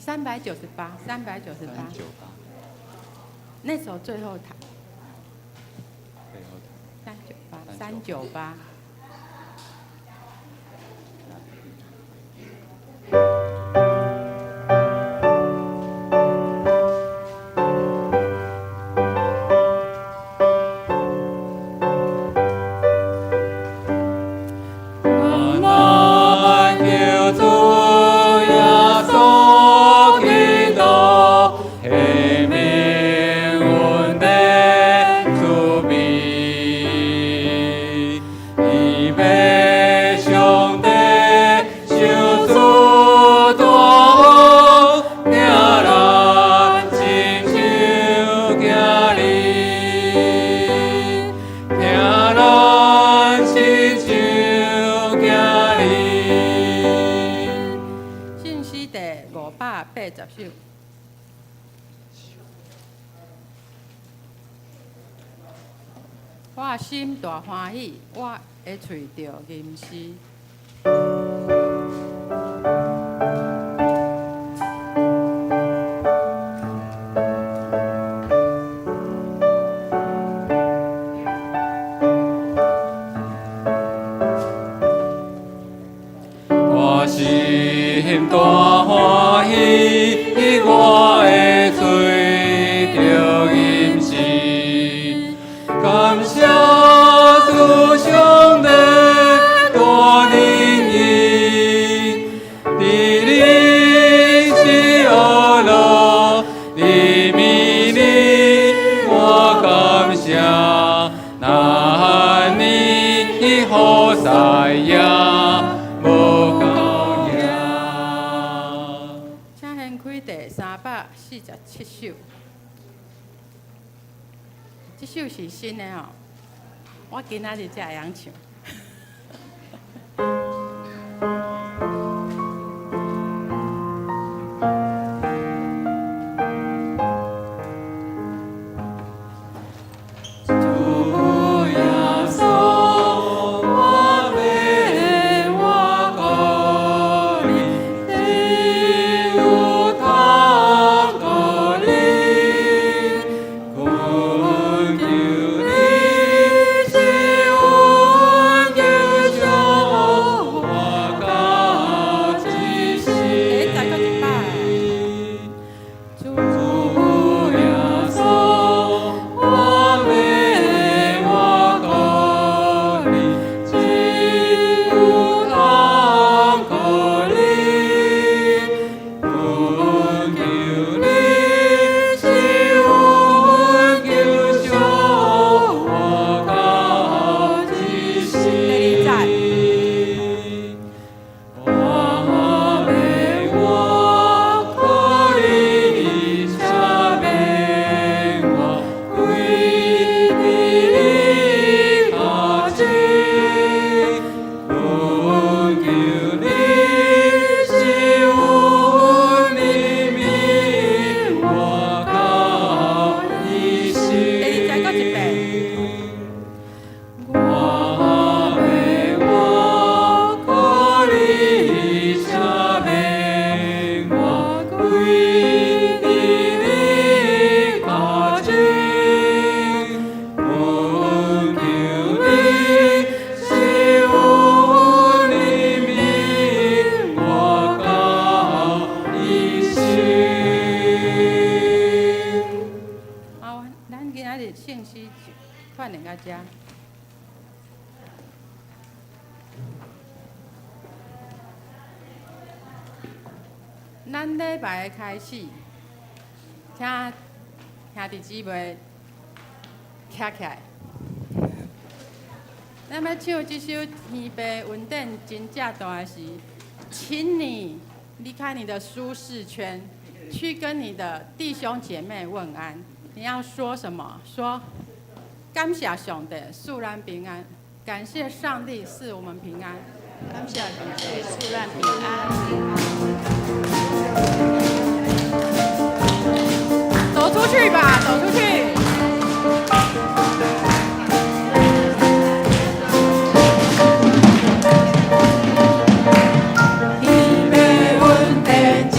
398，那首最后弹。398。我心大欢喜，我会喙着吟诗。我心大欢喜，我会喙着吟诗，感谢主上帝大怜悯，伫你是恶路，你迷你我感谢，那你好赛呀。347首，这首是新的哦，我今仔日才会晓唱。咱礼拜的开始，请兄弟姊妹站起来。咱要唱这首《天父恩典真正大》时，请你离开你的舒适圈，去跟你的弟兄姐妹问安。你要说什么？说感谢上帝赐咱平安，感谢上帝赐我们平安，感谢上帝赐咱平安。走出去吧，走出去。天父恩典真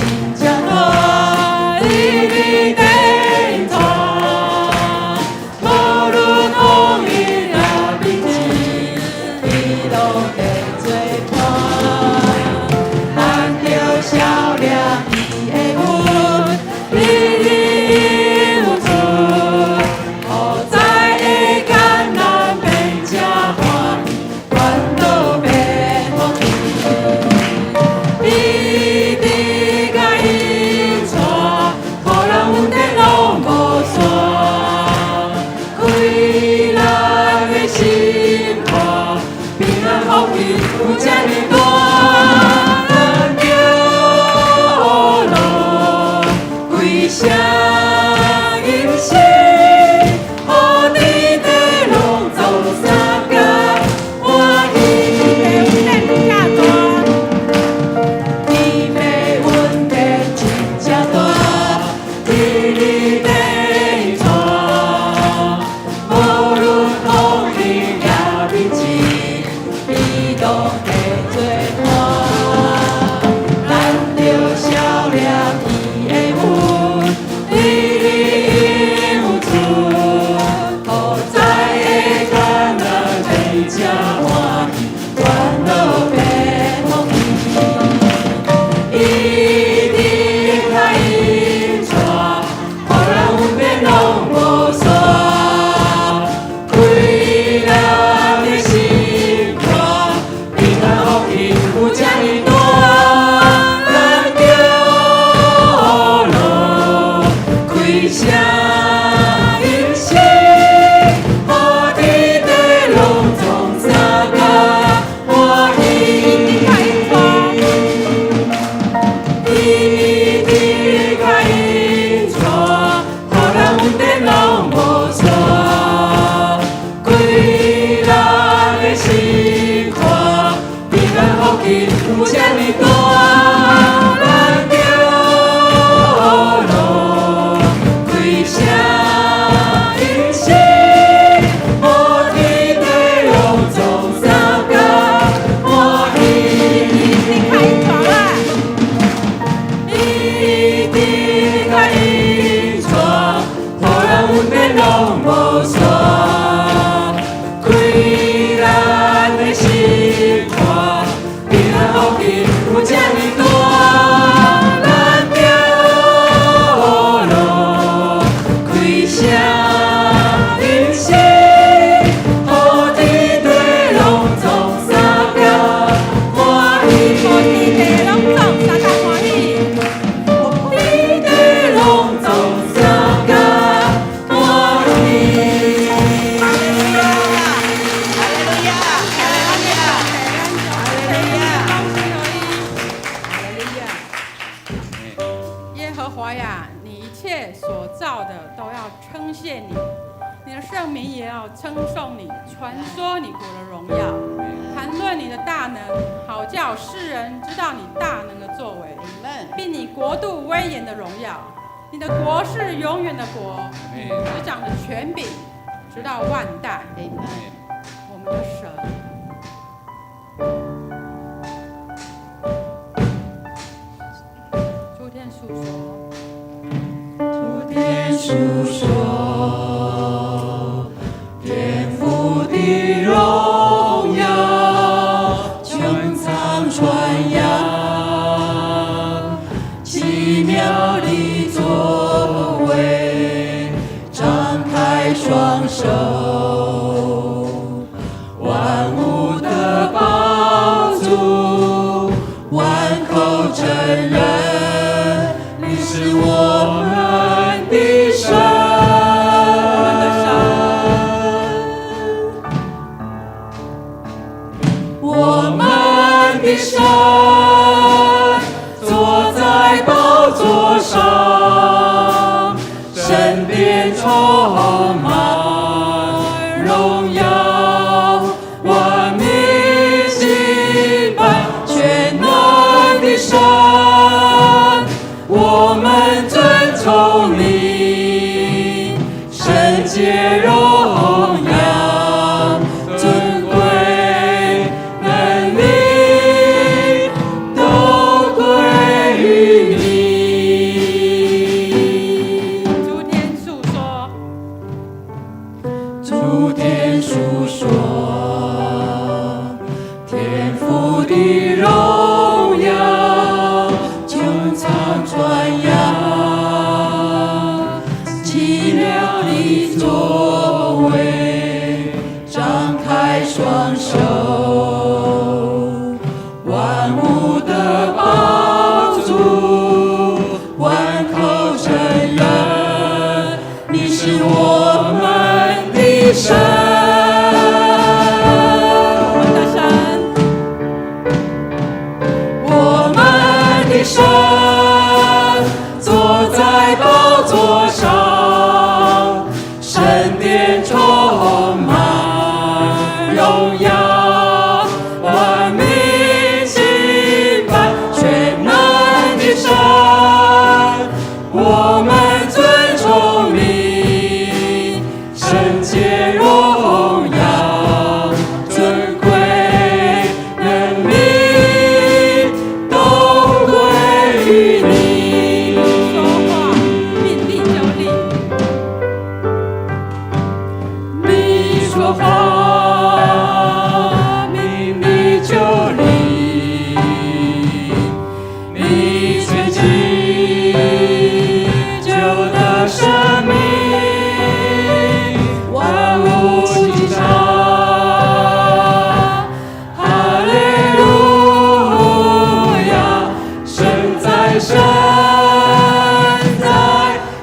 和华呀，你一切所造的都要称谢你，你的圣名也要称颂你，传说你国的荣耀，谈论你的大能，好叫世人知道你大能的作为，并你国度威严的荣耀。你的国是永远的国，执掌的权柄，直到万代。我们的神。诸天述说，诸天述说，天父的荣耀，穹苍传扬，奇妙的作为，张开双手，万物的宝足，万口承认，你是我们的神，我们的神，坐在宝座上，身边充满荣耀，万民敬拜全能的神，我们尊崇你，圣洁荣耀，尊贵能力都归于你。诸天述说，诸天述说，天父的荣耀，穹苍传扬，奇妙的作为，张开双手，万物的宝足，万口承认，你是我们的神，我们的神，坐在宝座上，神殿充满荣耀，万民敬拜全能的神，我们尊崇你，圣洁荣耀，尊贵能力都归于你。说话命立就立，你说话，命立就立，你全集救的生命，万物齐唱，哈利路亚，神在，神在，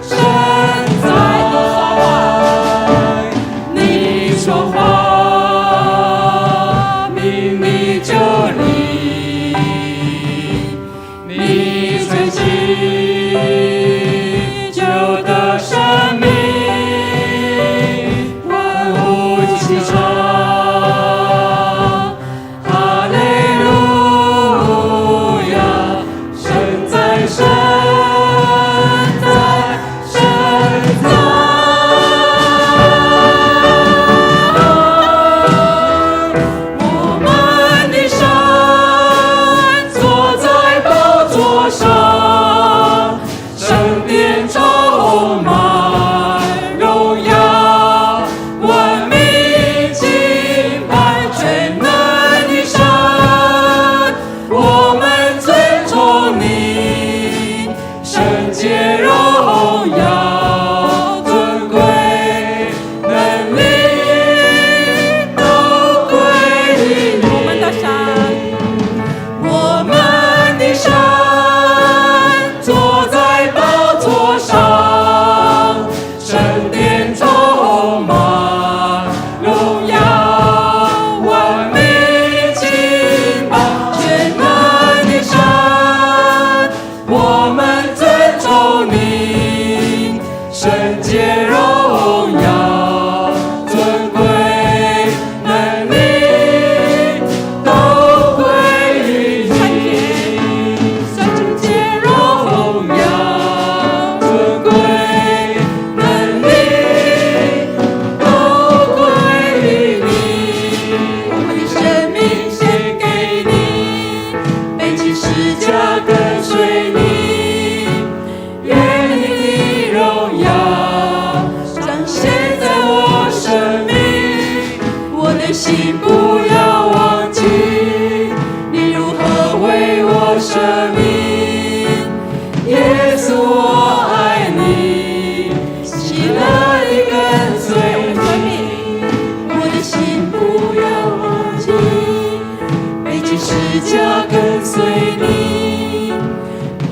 神在，你说话，命立就立，你全集救的生命，万物齐唱，哈利路亚，神在，神在，神在。我们的神坐在宝座上，圣殿充满荣耀，万民敬拜全能的神，我们尊崇你，圣洁荣耀，尊贵能力都归于你。我们的神，我们的神坐在宝座上，圣殿充满荣耀，万民敬拜全能的神，我们尊崇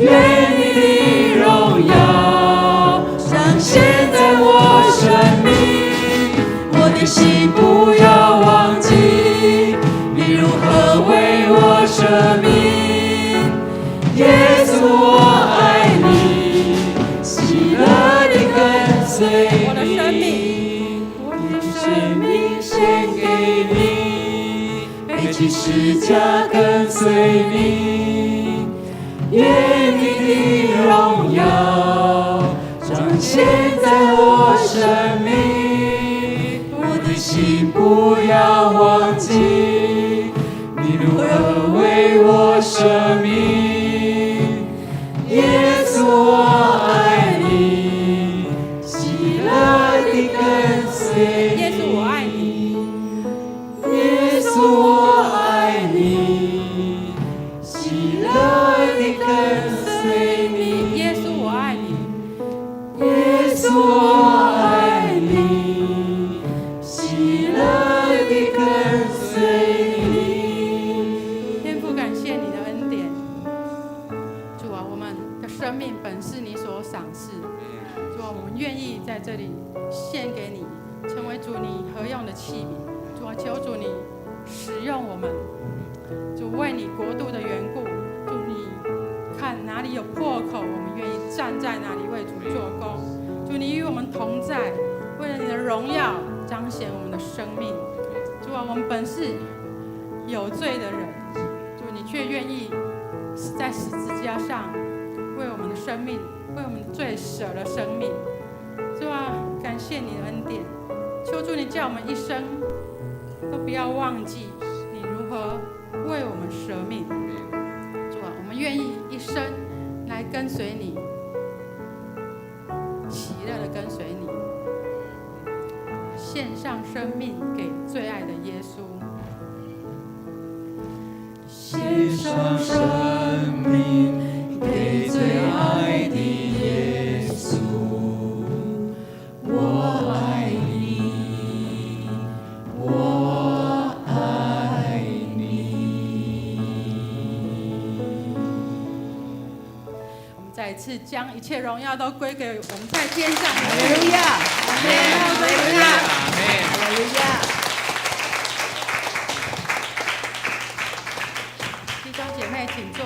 愿你的荣耀彰显在我生命，我的心不要忘记你如何为我舍命。耶稣，我爱你，喜乐地跟随你，我的生命献给你，背起十架跟随你。愿你的荣耀彰显在我生命，我的心不要忘记你如何为我舍命。耶稣，我爱你，喜乐地跟随你。耶稣，我爱你。耶稣，我爱你，喜乐地跟随你。耶稣，我爱你。耶稣，我爱你，喜乐地跟随你。天父，感谢你的恩典。主啊，我们的生命本是你所赏赐。主啊，我们愿意在这里献给你，成为主你合用的器皿。主啊，求主你使用我们。主，为你国度的缘故，主你看哪里有破口，我们愿意站在哪里为主做工。主，你与我们同在，为了你的荣耀彰显我们的生命。主啊，我们本是有罪的人，主你却愿意在十字架上为我们的生命，为我们的罪舍了生命。主啊，感谢你的恩典，求主你叫我们一生都不要忘记你如何为我们舍命。主啊，我们愿意一生来跟随你，喜乐的跟随你，献上生命给最爱的耶稣。献上生命给最爱的耶稣，我爱你，我爱你。我们再一次将一切荣耀都归给我们在天上的哈利路亚，阿门。哈利路亚。弟兄姐妹，请坐。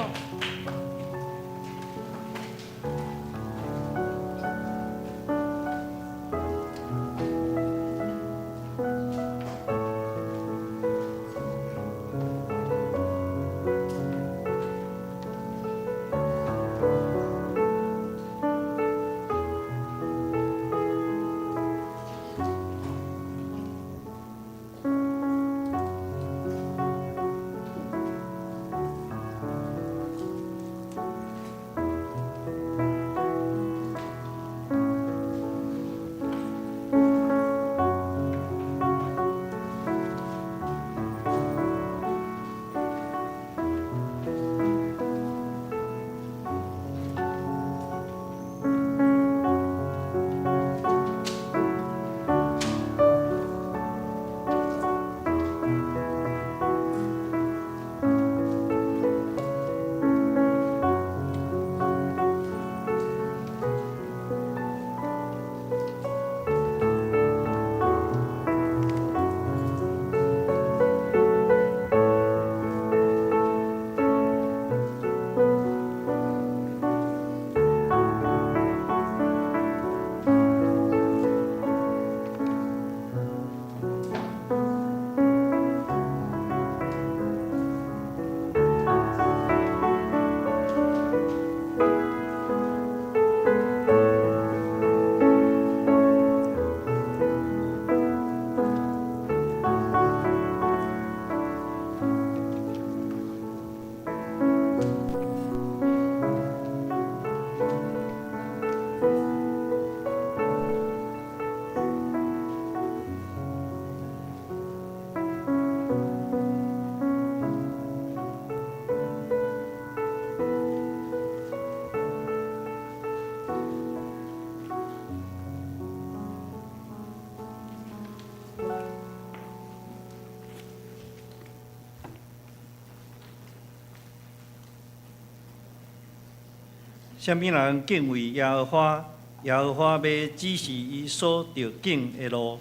啥物人敬畏耶和华？耶和华要指示伊所着敬的路，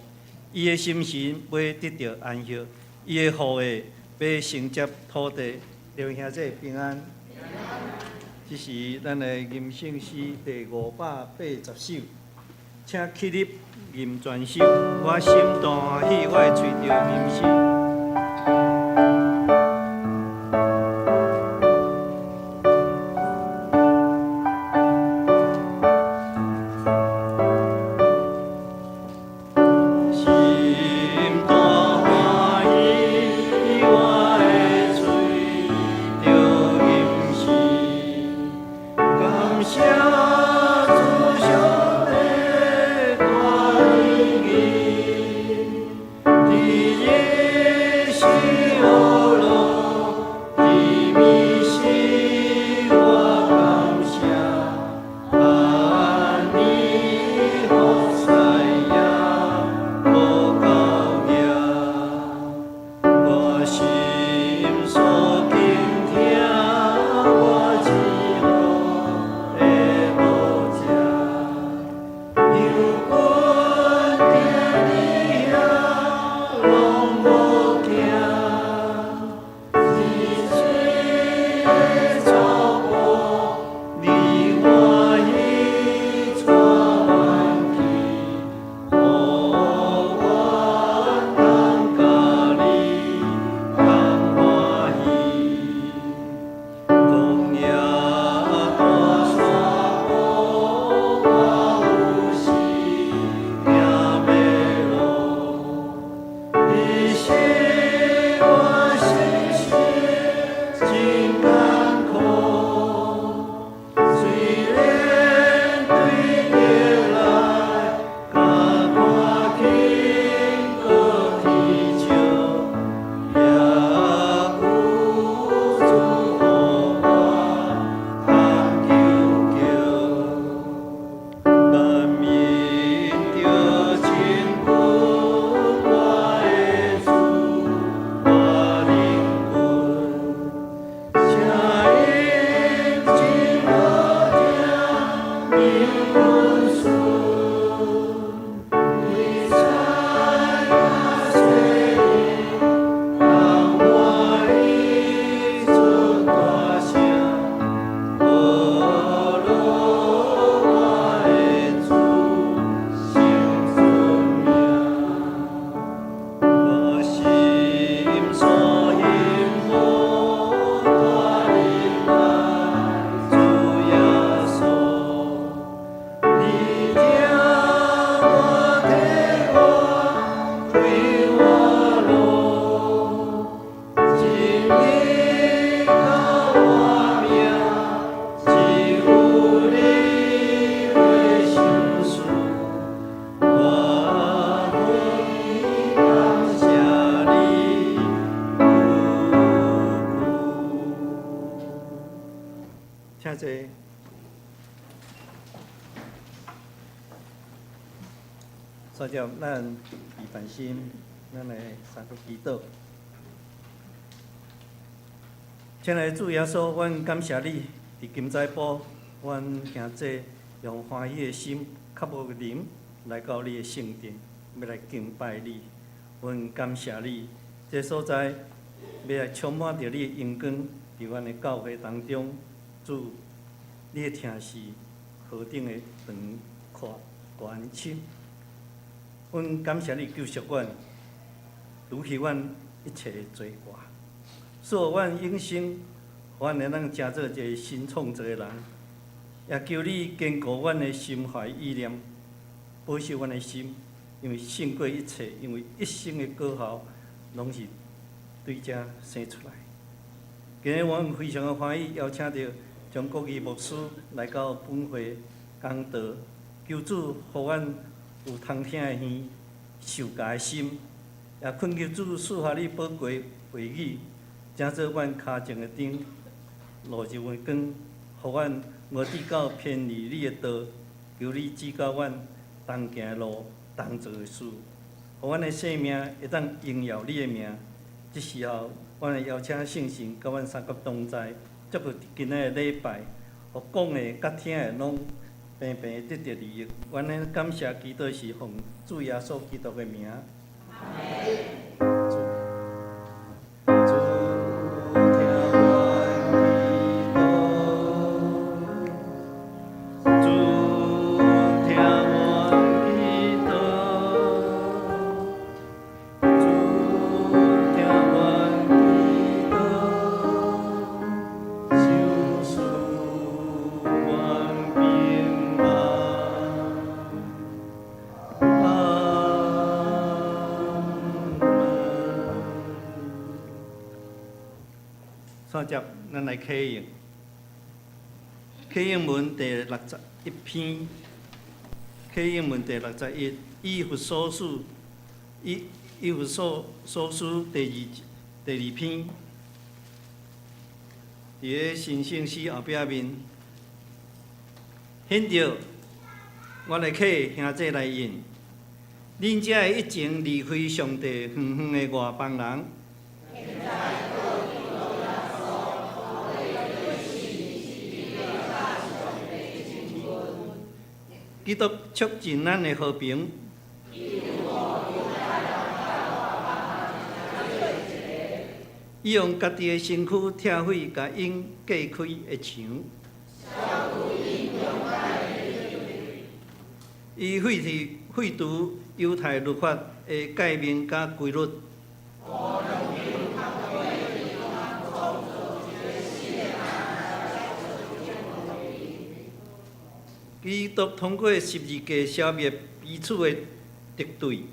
伊的心神要得到安息，伊的后裔要承接土地。弟兄兄弟平安。这是咱的吟圣诗第580首，请起立吟全首。我心大欢喜，我会吹着吟诗。请坐。接着，咱预备心，咱来三个祈祷。亲爱的主耶稣，阮感谢你，伫今早晡，阮兄弟用欢喜的心，较无灵来到你的圣殿，要来敬拜你。阮感谢你，这所在要来充满着你的阳光，伫阮的教会当中。主，你的听是河顶的长阔关心。阮感谢你救赎阮，除去阮一切的罪过，使阮永生，互阮能当成做一个新创造的人。也求你坚固阮的心怀意念，保守阮的心，因为胜过一切，因为一生的果效拢是对这生出来。今日阮非常的欢喜，邀请到将国语牧师来到本会讲道，求主互阮有通听的耳、受教的心，也恳求主赐下你宝贵话语，成做阮脚前的灯，路上的光，互阮无抵到偏离你的道。求你指教阮当行的路、当做的事，互阮的生命会当荣耀你的名。这时候，阮会邀请圣神甲阮三角同在，接过今仔的礼拜，互讲的甲听的拢平平得到利益。愿咱感谢基督是奉主耶稣基督的名。三接，咱来启应。启应文第61篇，启应文第61，以弗所书，以弗所书第二篇，伫个新圣诗后壁面，显着我来启兄弟来应，恁遮的一情离开上帝远远的外邦人。基督促进咱的和平。伊用家己的身躯拆毁，甲因隔开的墙。伊废除犹太律法的诫命甲规律。基督通过十字架消灭彼此的敌对。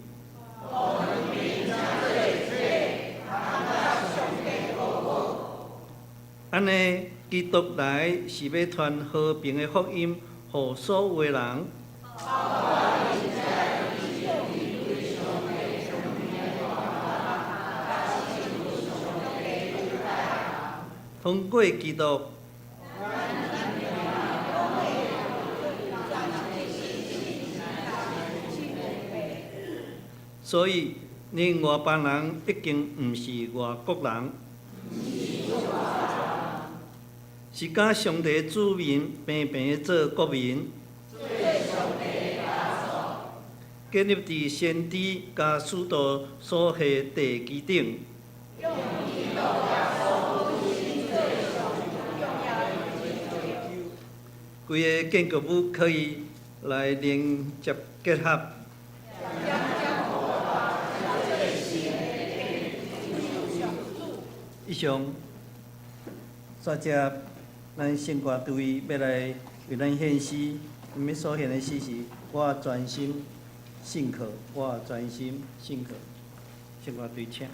安尼，基督来是要传和平的福音，予所有的人。通过基督。所以，恁外邦人已经毋是外国人，是甲上帝子民平平做国民，建立伫先知甲使徒所下地基顶。规个建筑物可以来连接结合。以上，煞只咱圣歌队要来为咱献诗，因要所献的诗是我专心信靠，我专心信靠。圣歌队请。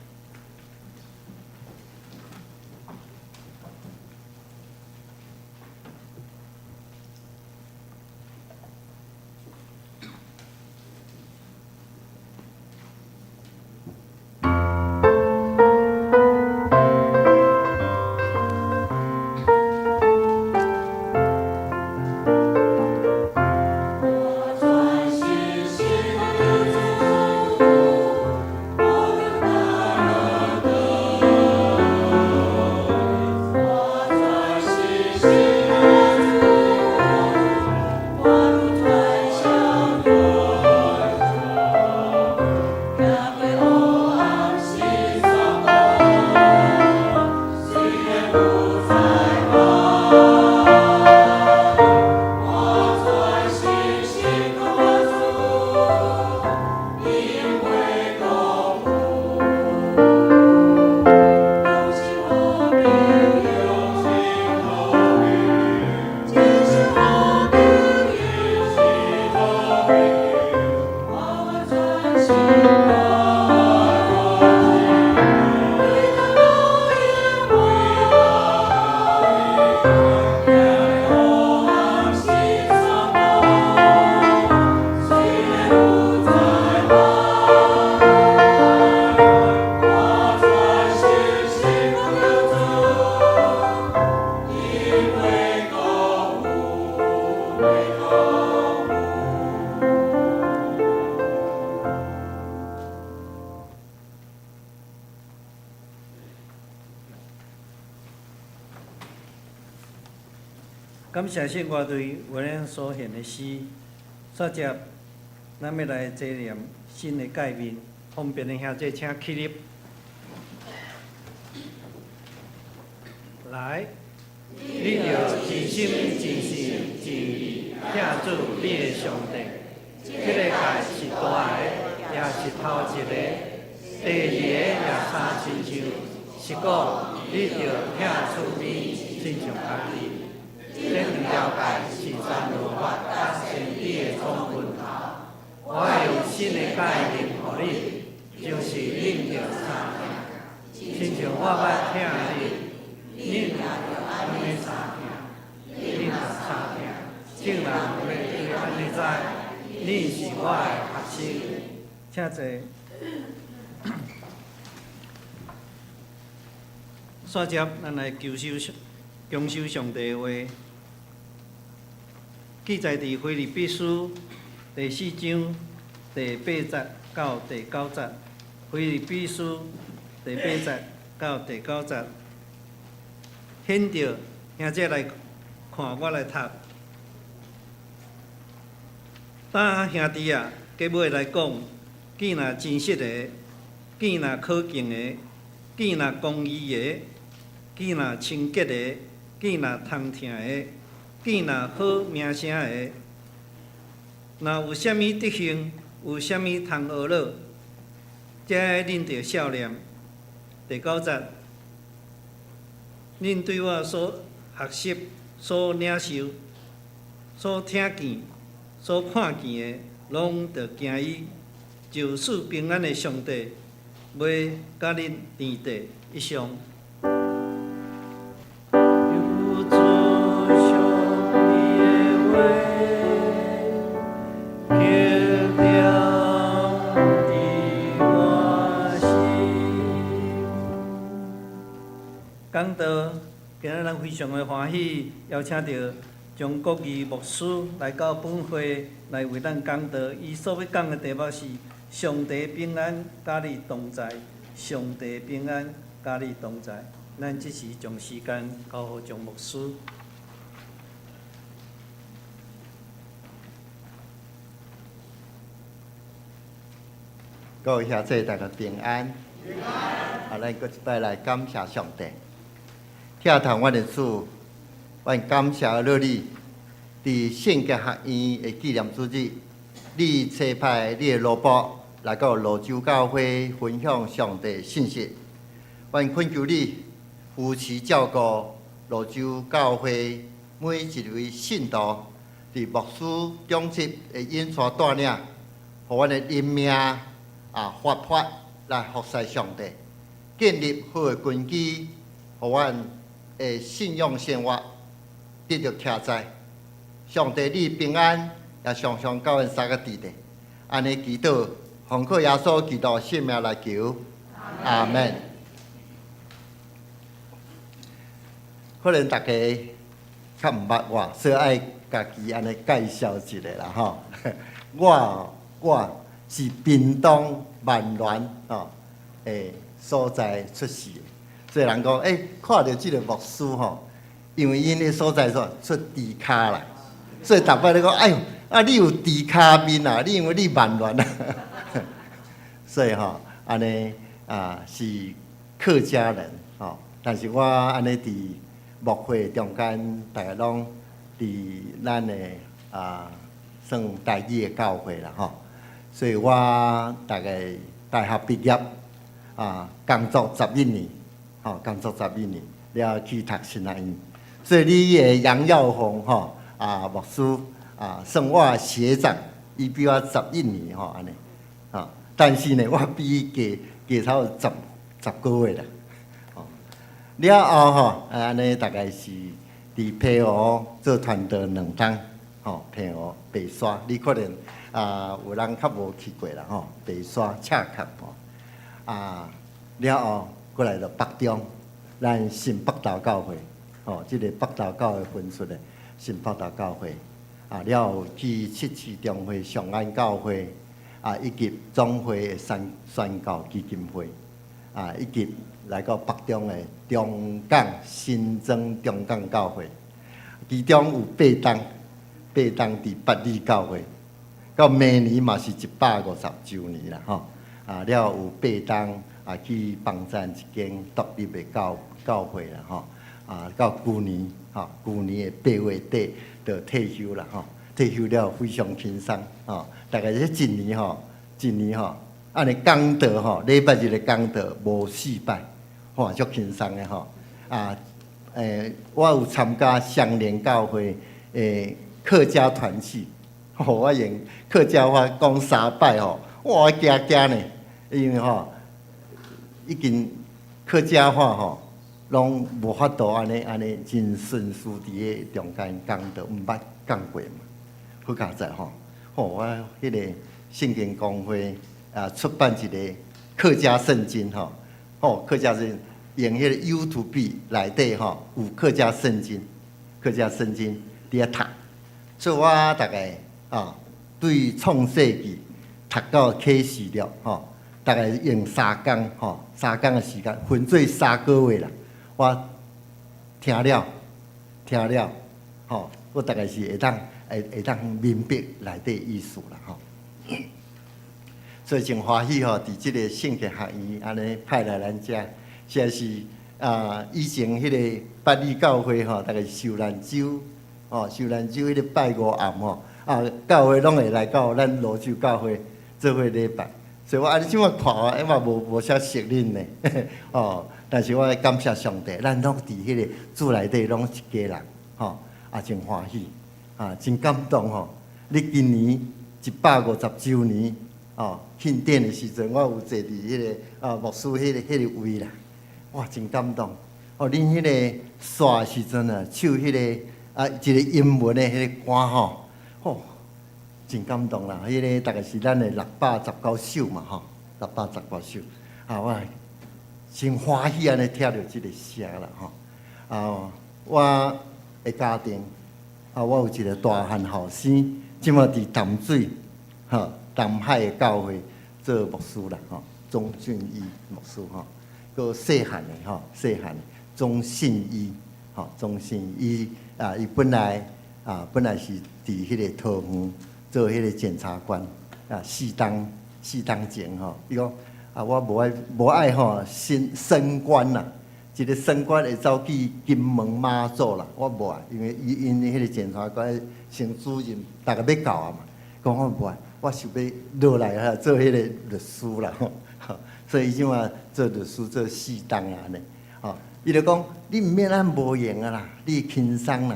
感谢圣乐队为咱所献的诗，煞接咱要来纪念新的界面，方便的兄弟请起立。来，你着真心真性真意敬主你的上帝，这个界是大的，也是头一个，第二个也三亲像，是讲你着敬主你亲像家己。这两条界是三律法甲先知的总分头，我会用新的概念予你，就是恁着三听，亲像我捌听你，恁若着安尼三听，恁若三听，竟然袂对安尼知，恁是我的学生。请坐。煞接，咱来恭守上帝的话。记载伫腓立比书第4章第8节到第9节，腓立比书第8节到第9节，显着兄姐来看，我来读。当兄弟啊，结尾来讲，见若真实的，见若可敬的，见若公义的，见若清洁的，见若通听的。见若好名声的，若有啥物德行，有啥物通学乐，才恁着少年。第9节，恁对我所学习、所领受、所听见、所看见的，拢着行伊，就赐平安的上帝，要甲恁天地一相。讲道，今日咱非常的欢喜，邀请到张国义牧师来到本会来为咱讲道。伊所要讲的题目是“上帝平安，甲你同在”。上帝平安，甲你同在。咱即时将时间交予张牧师。各位兄弟，大家平安。平安。咱搁一摆来感谢上帝。听堂阮的主，阮感谢乐你，伫圣洁学院的纪念主日，你差派你的罗卜来到罗州教会分享上帝信息。阮恳求你扶持照顾罗州教会每一位信徒，伫牧师长执的引带带领，互阮的人命活泼来服侍上帝，建立好的根基，互阮的信仰生活得到听在。上帝你平安，也常常教阮三个地地。安尼祈祷，奉靠耶稣基督圣名来求，阿门。可能大家较毋捌我，所以爱家己安尼介绍一下啦吼。我是屏东万峦所在出世的。所以人讲，看到即个牧师吼，因为因迄所在出猪骹啦，所以逐摆咧讲，哎呦，你有猪骹面啊，你因为你万峦啊，所以吼，安尼是客家人吼，但是我安尼伫牧会中间，大家拢伫咱的算台语的教会啦吼，所以我大概大学毕业工作11年。工作11年，了去读神学院，所以你的杨耀宏牧师算我学长，伊比我11年安尼但是呢，我比伊加头10个月啦。了后安尼大概是伫皮湖做传道2冬，皮湖白沙，你可能有人较无去过啦白沙赤坎了后。过来到北中，咱新北投教会，即个北投教会分出的新北投教会，了后去7次中会上安教会，以及总会的宣教基金会，以及来到北中的中港新庄中港教会，其其中有8档伫八里教会，到明年嘛是150周年啦吼。了有8档去帮赞一间独立的教会啦吼。到旧年的8月底就退休啦吼。退休了非常轻松吼，大概这一年安尼讲道吼，礼拜日的讲道无4摆，哇，足轻松的吼。我有参加相连教会客家团契，我用客家话讲3摆吼，哇，惊呢，因为已经客家话拢无法度安尼真顺遂伫个中间讲道，毋捌讲过嘛。好佳哉我迄个圣经公会出版一个客家圣经客家圣经用迄个 YouTube 内底有客家圣经伫遐读，所以我大概对创世纪读到启示录大概用3工的时间，分做3个月啦。我听了我大概是会当明白内底意思啦所以真欢喜伫即个圣经学院安尼派来咱遮，实在是以前迄个八里教会大概受兰州迄个拜五暗教会拢会来到咱罗州教会做伙礼拜，所以我安尼即摆看嘛无啥熟恁呢但是我感谢上帝，咱拢伫迄个主内底拢一家人真欢喜真感动你今年150周年庆典的时阵，我有坐伫迄个牧师迄个位啦，哇，真感动恁迄个刷的时阵唱迄个一个英文的迄个歌真感动啦！迄个大概是咱的619首嘛619首我真欢喜安尼听到即个声啦我的家庭我有一个大汉后生，即马伫淡水淡海的教会做牧师啦钟俊义牧师个细汉的钟信义伊本来是伫迄个桃园做迄个检察官4当前伊讲我无爱升官啦，一个升官会走去金门妈祖啦，我无爱，因为因迄个检察官升主任，大家要到嘛，讲我无爱，我想要落来做迄个律师啦所以伊即马做律师做4当安尼伊就讲你毋免安无闲啦，你轻松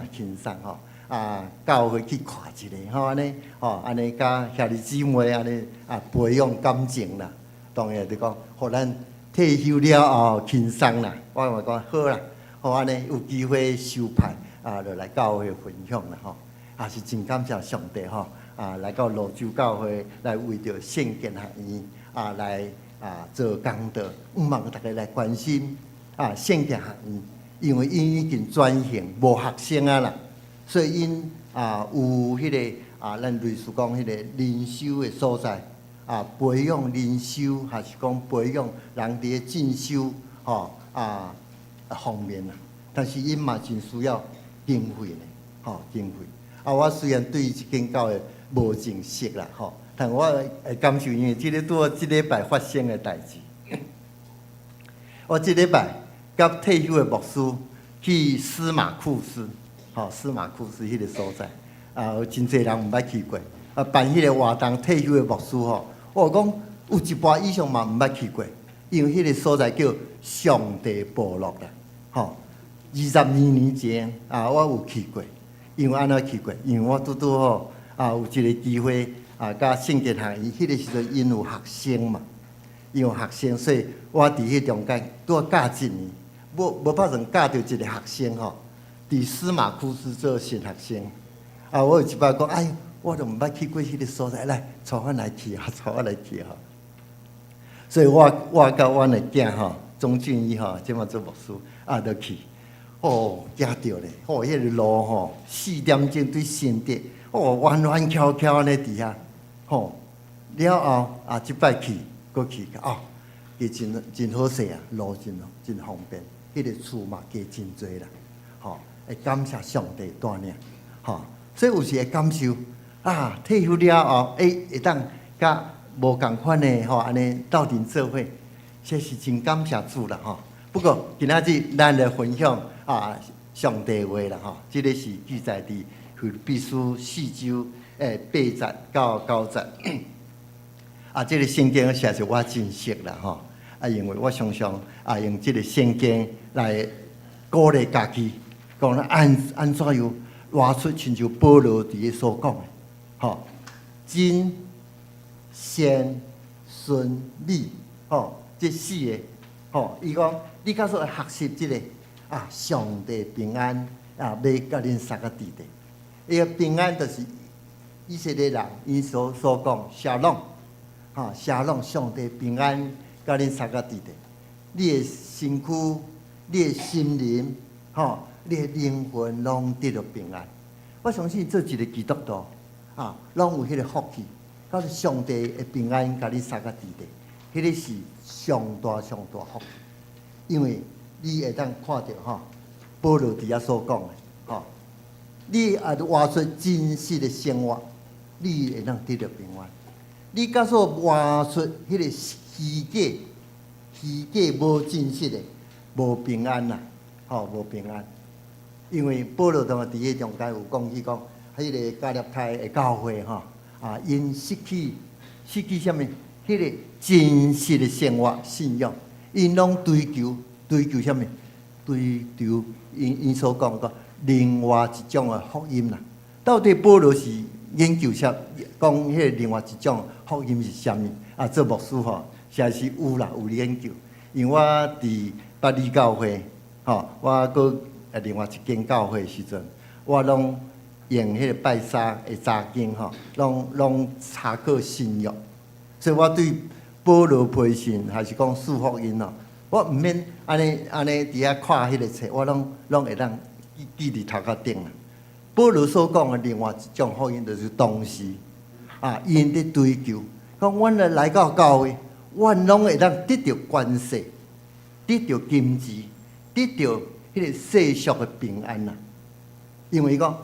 教会去看一下安尼安尼甲兄弟姊妹安尼培养感情啦，当然就讲互咱退休了后轻松啦，我嘛讲好啦，安尼有机会收派就来教会分享啦也是真感谢上帝来到罗州教会来为着圣经学院来做讲道，望大家来关心圣经学院，因为因已经转型无学生啦，所以因有迄个咱类似讲迄个灵修的所在培养灵修，还是讲培养人伫进修方面啦。但是因嘛真需要经费呢经费我虽然对即间教会无认识啦但我会感受，因为即个拄即礼拜发生的代志。我即礼拜甲退休的牧师去司马库斯司马库斯迄个所在真侪人毋捌去过办迄个活动。退休的牧师我讲有一半以上嘛毋捌去过，因为迄个所在叫上帝部落啦22年前我有去过。因为安怎去过？因为我拄有一个机会甲圣经学院，迄个时阵因有学生嘛，因有学生，所以我伫迄中间拄教1年，无打算教着一个学生伫司马库斯做新学生我有一摆讲，哎，我都毋捌去过迄个所在，来，带我来去所以我甲阮的囝钟俊义即马做牧师就去。惊到咧！迄个路4点钟对新竹，弯弯翘翘安尼伫遐，了后即摆去，搁去加真好势路真方便，迄个厝嘛加真多啦，会感谢上帝带领，吼，所以有时会感受啊，退休了后，会当甲无共款的吼，安尼斗阵做伙，这是真感谢主啦，吼。不过今仔日咱来分享啊，上帝话啦，吼，这个是记载伫腓立比书4章8节到9节。啊，这个圣经实在是我真熟啦，吼。啊，因为我常常啊用这个圣经来鼓励家己，讲咱安怎样活出亲像保罗伫咧所讲的，吼，真、善、顺、美，吼，这4个，吼，伊讲你假说学习这个啊，上帝平安啊，要甲恁三个伫地，伊个平安就是以色列人因所讲沙龙，哈，沙龙上帝平安。甲恁三个伫地，你的身躯、你的心灵、吼，你的灵魂拢得到平安。我相信做一个基督徒啊，拢有迄个福气，到是上帝的平安甲你三个伫地，迄个是上大福气。因为你会当看到吼，保罗伫遐所讲的，吼，你也活出真实的生活，你会当得到平安。你假说活出迄个虚假无真实的，无平安啦，吼，无平安。因为保罗当伫迄中间有讲起讲，迄个加勒泰的教会吼，啊，因失去啥物？迄个真实的生活信仰，因拢追求啥物？追求因所讲个另外一种的福音啦。到底保罗是研究讲迄个另外一种福音是啥物？啊，做牧师吼。实在是有啦，有研究。因为我伫北理教会，吼，我搁另外一间教会时阵，我拢用迄个拜三的查经吼，拢查考新约。所以我对保罗培训还是讲四福音哦，我毋免安尼伫遐看迄个册，我拢会当记伫头壳顶啦。保罗所讲的另外一种福音，就是当时啊，因伫追求，讲阮来到教会。阮拢会当得到关系，得到金钱，得到迄个世俗的平安啦。因为讲，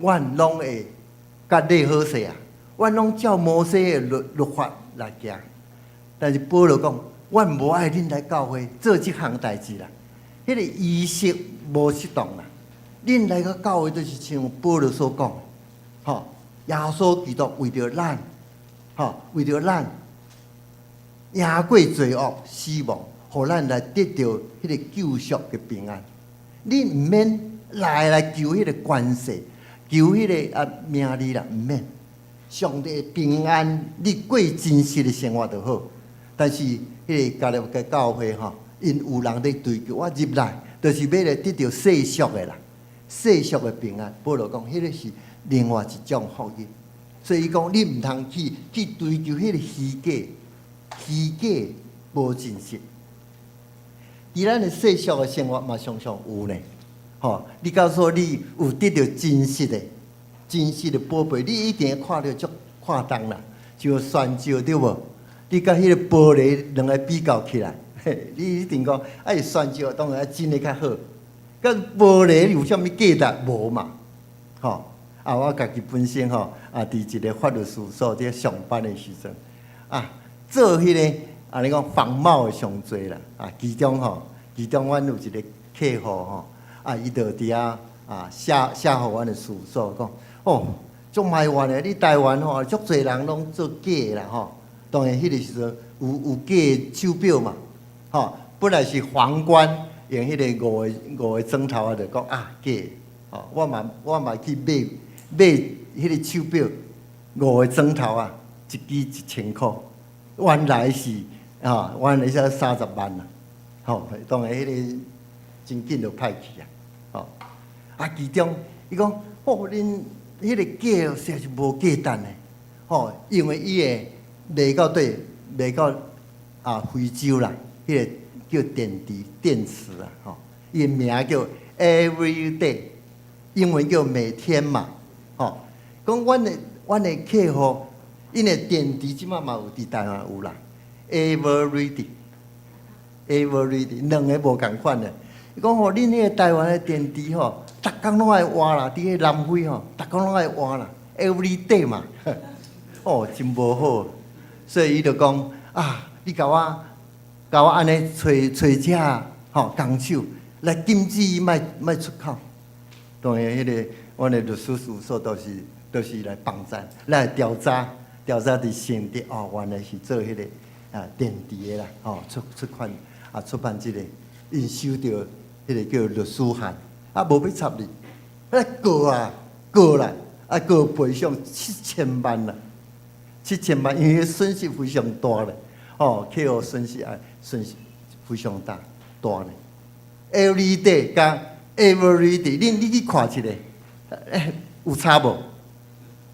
阮拢会甲你好势啊，阮拢照摩西的律法来行。但是保罗讲，阮无爱恁来教会做即项代志啦，迄个仪式无适当啦。恁来到教会就是像保罗所讲，吼，耶稣基督为着咱，吼，为着咱。赢过罪恶、死亡，互咱来得到迄个救赎的平安。你毋免来求迄个关系，求迄个名利啦，毋免。上帝的平安，你过真实的生活就好。但是迄个加入个教会吼，因有人在追求，我入来就是要来得到世俗的啦，世俗的平安。保罗讲，迄个是另外一种福音。所以讲，你毋通去追求迄个虚假无真实，伫咱的世俗的生活嘛，常常有呢。吼，你告诉我，你有得到真实的宝贝，你一定会看到足看重啦，就宣召对无？你甲迄个玻璃两个比较起来，你一定讲爱宣召，当然真的较好。甲玻璃有啥物价值无嘛？吼，啊，我家己本身吼啊，伫一个法律事务所伫上班的时阵啊。做迄个安尼讲仿冒的上多啦，啊，其中阮有一个客户吼，啊，伊就伫遐啊写互阮的事务所讲，哦，足歹玩的，你台湾吼足侪人拢做假啦吼，当然迄个时阵有假手表嘛，吼，本来是皇冠用迄个五个砖头啊，就讲啊假，吼，我嘛去买迄个手表5个砖头啊，一支1000块。原来是原来是30万啦，吼，当然迄个真紧就歹去啊，吼，啊，其中伊讲，哦，恁迄个价实在是无价值的，吼，因为伊会卖到非洲啦，迄个叫电池啊，吼，伊个名叫 Every Day， 英文叫每天嘛，吼，讲阮的客户。因为电池即马嘛有伫台湾有啦 ，Everready，两个无共款的，伊讲吼，恁迄个台湾的电池吼，逐工拢爱换啦，伫迄南非吼，逐工拢爱换啦 ，every day 嘛，哦，真无好。所以伊就讲啊，你甲我安尼找遮吼工手来禁止伊卖出口。当然，迄个阮的律师事务所都是来帮咱来调查伫成德哦，原来是做迄个电池的啦，吼出版即个，因收到迄个叫律师函，无要插你，告啦，告赔偿7000万啦，7000万，因为损失非常大咧，哦，客户损失非常大呢。Every day 甲 every day， 你去看一下，有差无？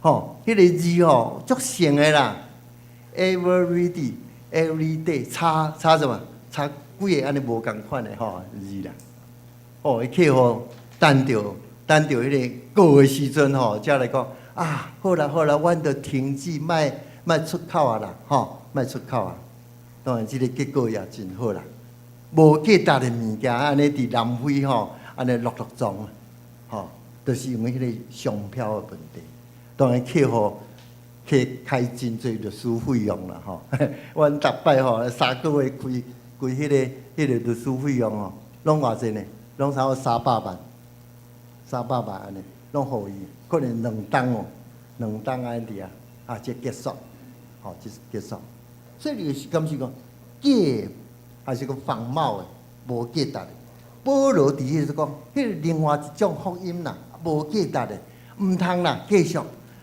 吼，迄个字吼足像的啦 ，every day 差什么？差几个安尼无共款的吼字啦。哦，迄客户等着迄个告的时阵吼，才来讲啊，好啦，阮着停止卖出口啊啦，吼，卖出口啊。当然，即个结果也真好啦。无价值的物件，安尼伫南非吼，安尼陆撞啊，吼，就是因为迄个商标的问题。当然，客户开真侪律师费用啦，吼。阮逐摆吼3个月开迄个律师费用吼，拢偌济呢？拢差不多300万，300万安尼，拢互伊，可能2档安尼啊，即结束，吼，即结束。所以你是敢是讲假？还是个仿冒的，无价值的。保罗伫迄是讲，迄个另外一种福音啦，无价值的，毋通啦，继续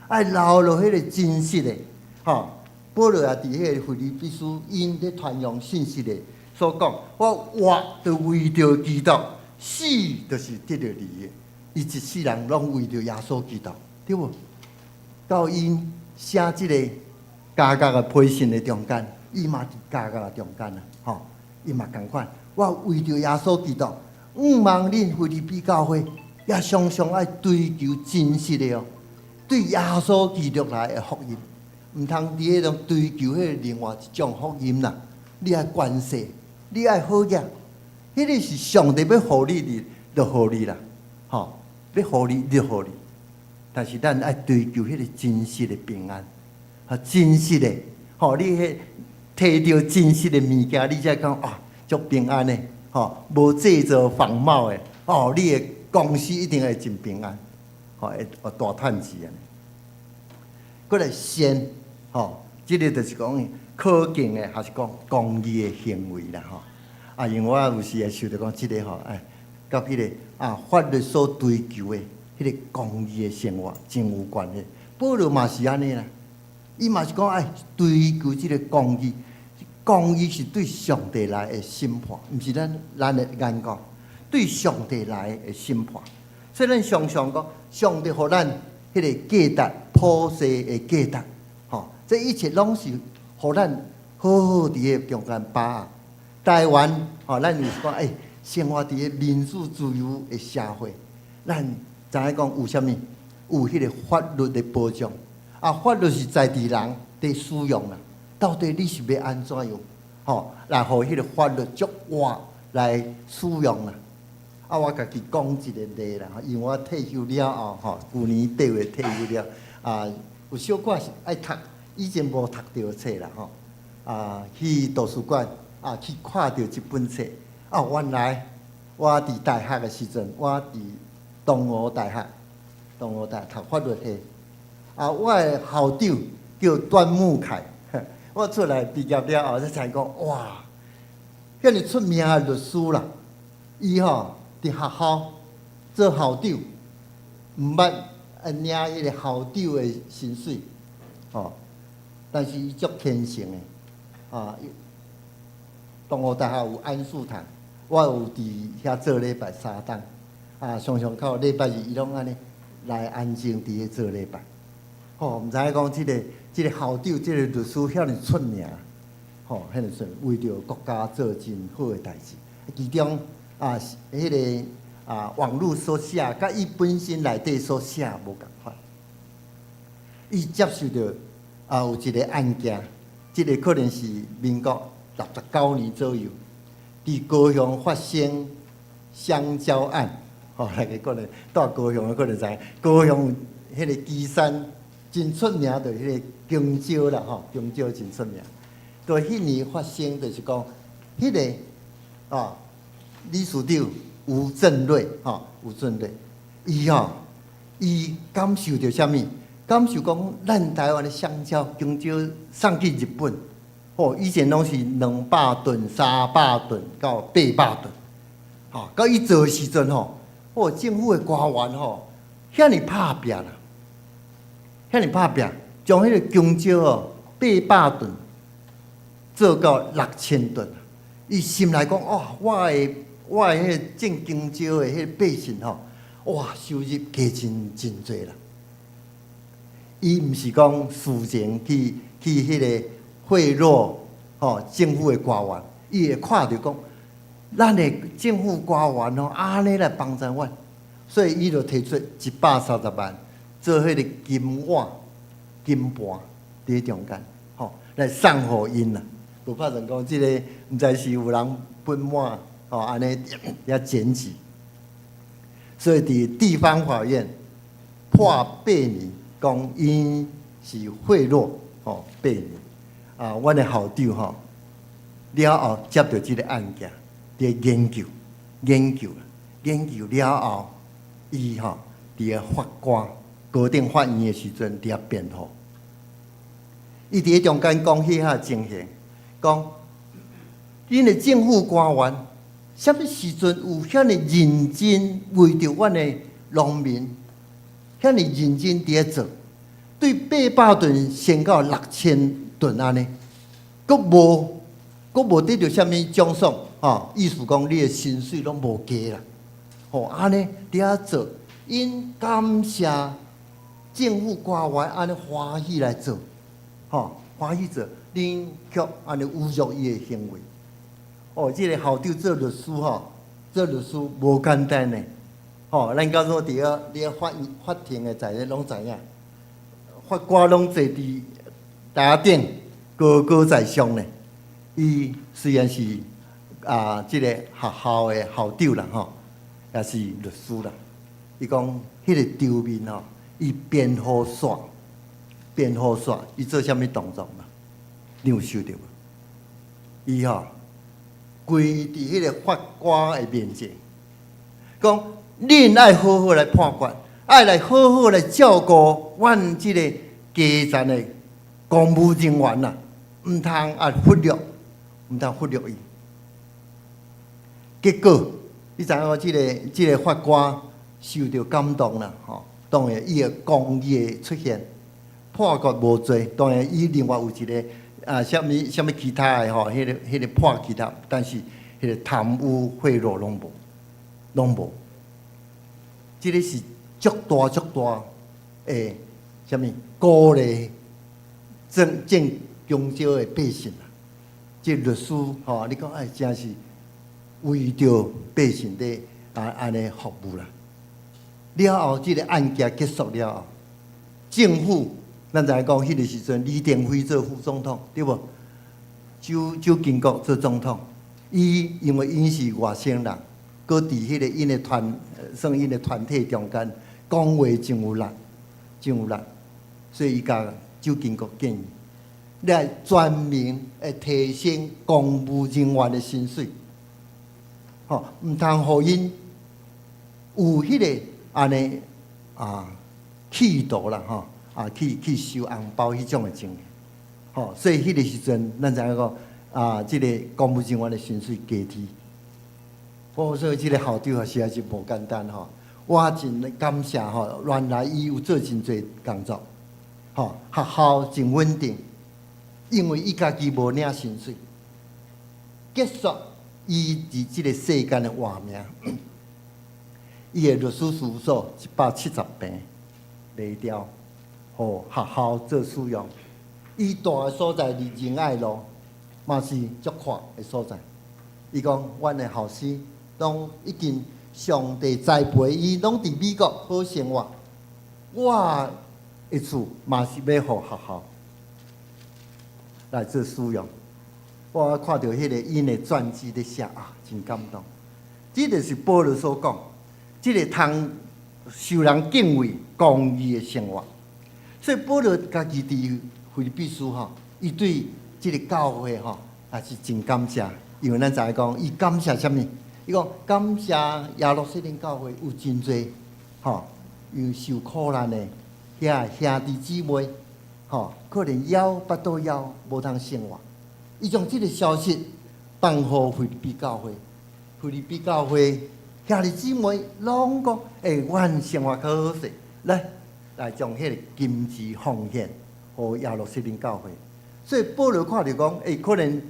爱留落迄个真实的，吼。保罗也伫迄个腓立比书因咧传扬信息的所讲，我活就为着基督，死就是得着利益。伊一世人拢为着耶稣基督，对无？到因写即个加的批信的中间，伊嘛伫加的中间啊，吼。伊嘛共款，我为着耶稣基督，望恁腓立比教会也常常爱追求真实的哦，对耶稣基督来的福音，毋通伫迄种追求迄个另外一种福音啦。你爱关系，你爱好嘢，迄个是上帝要互你，就互你啦，吼，要互你就互你。但是咱爱追求迄个真实的平安，真实的，吼，你迄。摕到真实的物件，你才讲啊，足平安的，吼，无制造仿冒的，哦，你的公司一定会真平安，吼，会大趁钱啊。过来善，吼，即个就是讲可敬的，还是讲公义的行为啦，吼。啊，因为我有时会想着讲，即个吼，甲迄个法律所追求的迄个公义的生活真有关系。保罗嘛是安尼啦，伊嘛是讲追求即个公义。公义是对上帝来的审判，毋是咱的眼光，对上帝来的审判。所以咱常常讲，上帝互咱迄个价值、普世的价值，吼，这一切拢是互咱好好伫个中间把握。台湾，吼，咱就是讲，生活伫个民主自由的社会，咱知影讲有啥物？有迄个法律的保障，法律是在地人伫使用啦。到底你是要安怎样？吼，来互迄个法律足活来使用啦。我家己讲一个例啦，因为我退休了后，吼，去年8月退休了，有小可是爱读，以前无读到册啦，吼，去图书馆去看到一本册，原来我伫大学的时阵，我伫东吴大学读法律系，我的校长叫段木凯。我出来毕业了后，才讲哇，遐尼出名的律师啦，伊吼伫学校做校长，毋捌领迄个校长的薪水，吼，但是伊足虔诚的，东吴大学有安素堂，我有伫遐做礼拜3档，常常靠礼拜日伊拢安尼来安静伫咧做礼拜，吼，毋知影讲即个校长，即个律师遐尼出名，吼，遐尼出名，为着国家做真好的代志。其中迄个网络所写，甲伊本身内底所写无共款。伊接受到有一个案件，即个可能是民国69年左右，伫高雄发生香蕉案，大家可能到高雄的可能知，高雄迄个旗山真出名，就迄个香蕉啦，香蕉真出名。就迄年发生，就是讲迄个理事长吴振瑞，吴振瑞，伊感受到啥物？感受讲咱台湾的香蕉、香蕉送去日本，以前拢是200吨、300吨到800吨，到伊做的时阵政府的官员遐尼拍拼啦，遐尼拍拼，将迄个香蕉800吨做到6000吨，伊心内讲我的迄个种香蕉的迄个百姓收入加真侪啦。伊毋是讲事前去迄个贿赂政府的官员，伊会看到讲咱的政府官员安尼来帮助阮，所以伊就提出130万做迄个金碗、金盘伫中间，来送互因啦。无拍算讲即个毋知是有人本碗安尼遐检举，所以伫地方法院判8年。讲因是贿赂8年阮的校长了后接到这个案件，伫研究了后，伊伫个法官高等法院的时阵伫遐辩护，伊伫中间讲迄下情形，讲恁的政府官员什么时阵有遐尼认真为着阮的农民？遐尼认真伫咧做，对800吨升到6000吨安尼，佫无得到啥物奖赏意思讲你的薪水拢无加啦，安尼伫遐做，因感谢政府官员安尼欢喜来做，欢喜做，恁却安尼侮辱伊的行为，即个校长做律师做律师无简单呢。咱到时伫咧法庭的在咧拢知影，法官拢坐伫台顶高高在上呢。伊虽然是即个学校的校长啦，也是律师啦。伊讲迄个场面伊辩护煞，伊做啥物动作嘛？你有收到无？伊跪伫迄个法官的面前，讲。恁爱好好来判决，爱来好好来照顾阮即个基层的公务人员啦，毋通忽略伊。结果，你知影即个法官受到感动啦，当然伊的公义的出现，判决无罪，当然伊另外有一个什么其他的迄个判其他，但是迄个贪污贿赂拢无。这个是足大诶，什么鼓励种香蕉的百姓啊！这律师你讲真是为着百姓的安尼服务啦。了后，这个案件结束了后，政府咱知影讲，迄个时阵李登辉做副总统，对无？周金国做总统，因为因是外省人。搁伫迄个因的因的团体中间讲话真有力，所以伊甲周金国建议，来全面提升公务人员的薪水，毋通互因有迄个安尼企图啦，去收红包迄种的情形，所以迄个时阵，咱知影讲即个公务人员的薪水加提。所以这个校长实在是无简单我真感谢原来伊有做真侪工作，学校真稳定，因为伊家己无领薪水，结束伊伫这个世间的活命。伊的律师事务所170平卖掉，互学校做使用。伊住的所在离仁爱路，嘛是足宽的所在。伊讲，阮的后生。拢已经上帝栽培伊，拢伫美国好生活。我一次嘛是要互学校来做使用。我看到迄个因的传记咧写真感动。这就是保罗所讲，这个通受人敬畏、公义的生活。所以保罗家己伫腓立比书吼，伊对这个教会吼也是真感谢，因为咱知影讲，伊感谢什么？伊讲感谢亚罗西林教会有真侪吼，有受苦难的遐兄弟姊妹吼，可能腰巴肚腰无通生活，伊将这个消息放互腓立比教会，腓立比教会兄弟姊妹拢讲，阮生活较好势，来将迄个金子奉献互亚罗西林教会。所以保罗看着讲，可能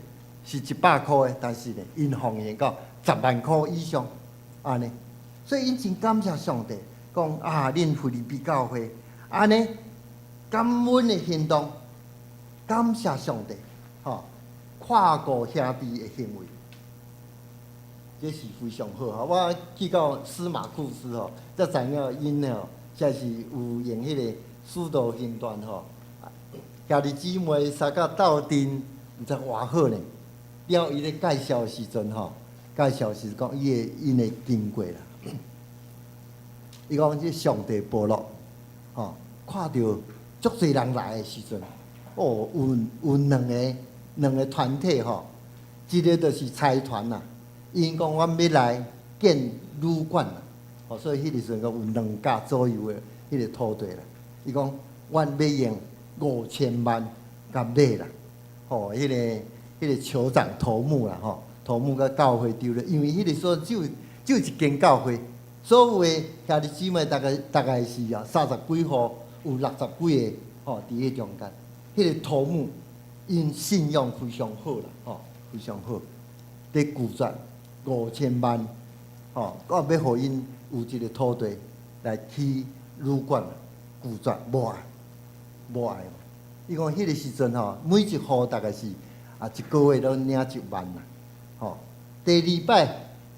是100块的，但是呢，因奉献到10万块以上，安尼。所以因真感谢上帝，讲恁腓立比教会安尼感恩的行动，感谢上帝，看顾兄弟的行为，这是非常好。我去到司马库斯才知影因才是有用迄个使徒行传兄弟姊妹三甲斗阵，毋知偌好呢。了后伊咧介绍的时阵介绍是讲因的经过啦。伊讲这上帝部落看到足侪人来的时阵，有两个团体一个就是财团啦，因讲阮要来建旅馆啦，所以迄个时阵讲有2甲左右的迄个土地啦。伊讲阮要用5000万甲买啦，迄个酋长头目啦，头目甲教会丢了，因为迄个时候只有一间教会，所有的兄弟姊妹大概是30几户，有60几个伫迄中间。迄个头目因信用非常好啦，非常好，伫拒绝5000万，我要互因有一个土地来起旅馆，拒绝无爱。伊讲迄个时阵每一户大概是一个月都领1万啦，第2摆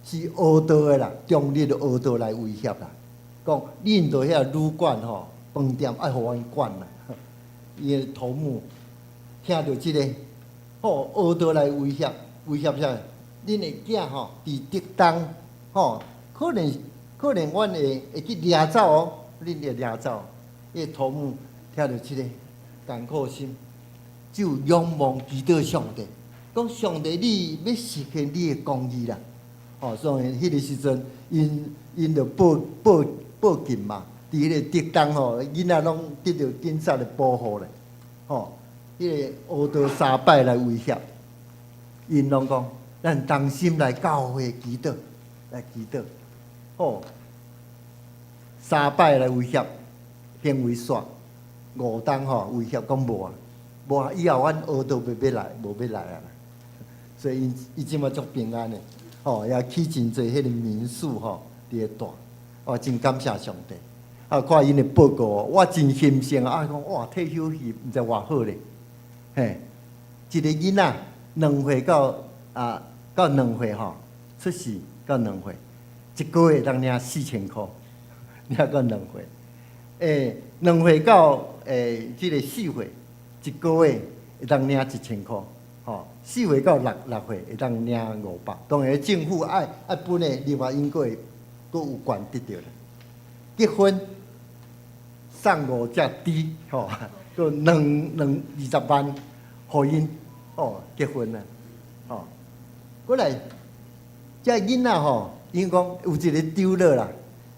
是恶道的啦，中立的恶道来威胁啦，讲恁到遐旅馆饭店爱互阮管啦。伊的头目听到这个恶道来威胁啥？恁的囝伫敌当可能阮会去掠走恁会掠走。伊的头目听到这个艰苦心，只有仰望祈祷上帝，讲上帝你要实现你的公义啦。所以迄个时阵，因就报警嘛，伫迄个敌当囡仔拢得到警察的保护咧。迄个恶道3摆来威胁，因拢讲咱同心来教会祈祷，来祈祷。3摆来威胁，行为煞5当威胁讲无以后阮恶道要来，无要来啊！所以伊即马足平安的，也起真侪迄个民宿伫咧住，真感谢上帝。看因的报告，我真欣赏讲哇，退休金毋知偌好咧，一个囡仔2岁到2岁出世到2岁，1个月当领4000块，领到2岁，2岁到这个4岁，1个月会当领1000块，4岁到6岁会当领500。当然政府爱分的，另外因佫有权得到啦。结婚送5只猪佫20万，互因结婚啦，过来这囡仔因讲有一个丢了啦，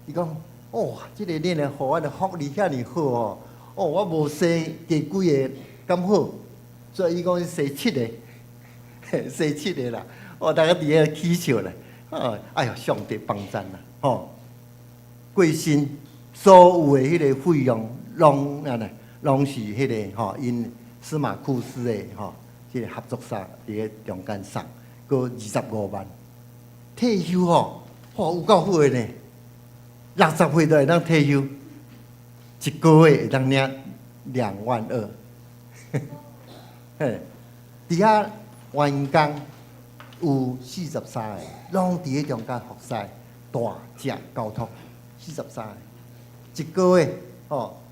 伊讲这个恁的互我的福利遐尼好我无生加几个咁好，所以伊讲生7个，生7个啦，大家伫遐起笑咧，哎呀，上帝帮咱啦，过身所有的迄个费用拢是迄个因司马库斯的即个合作社伫咧中间送，佮25万。退休有够好的呢，60岁都会当退休，1个月会当领22000。伫遐员工有43个，拢伫咧中间服侍、大只交通，43个，1个月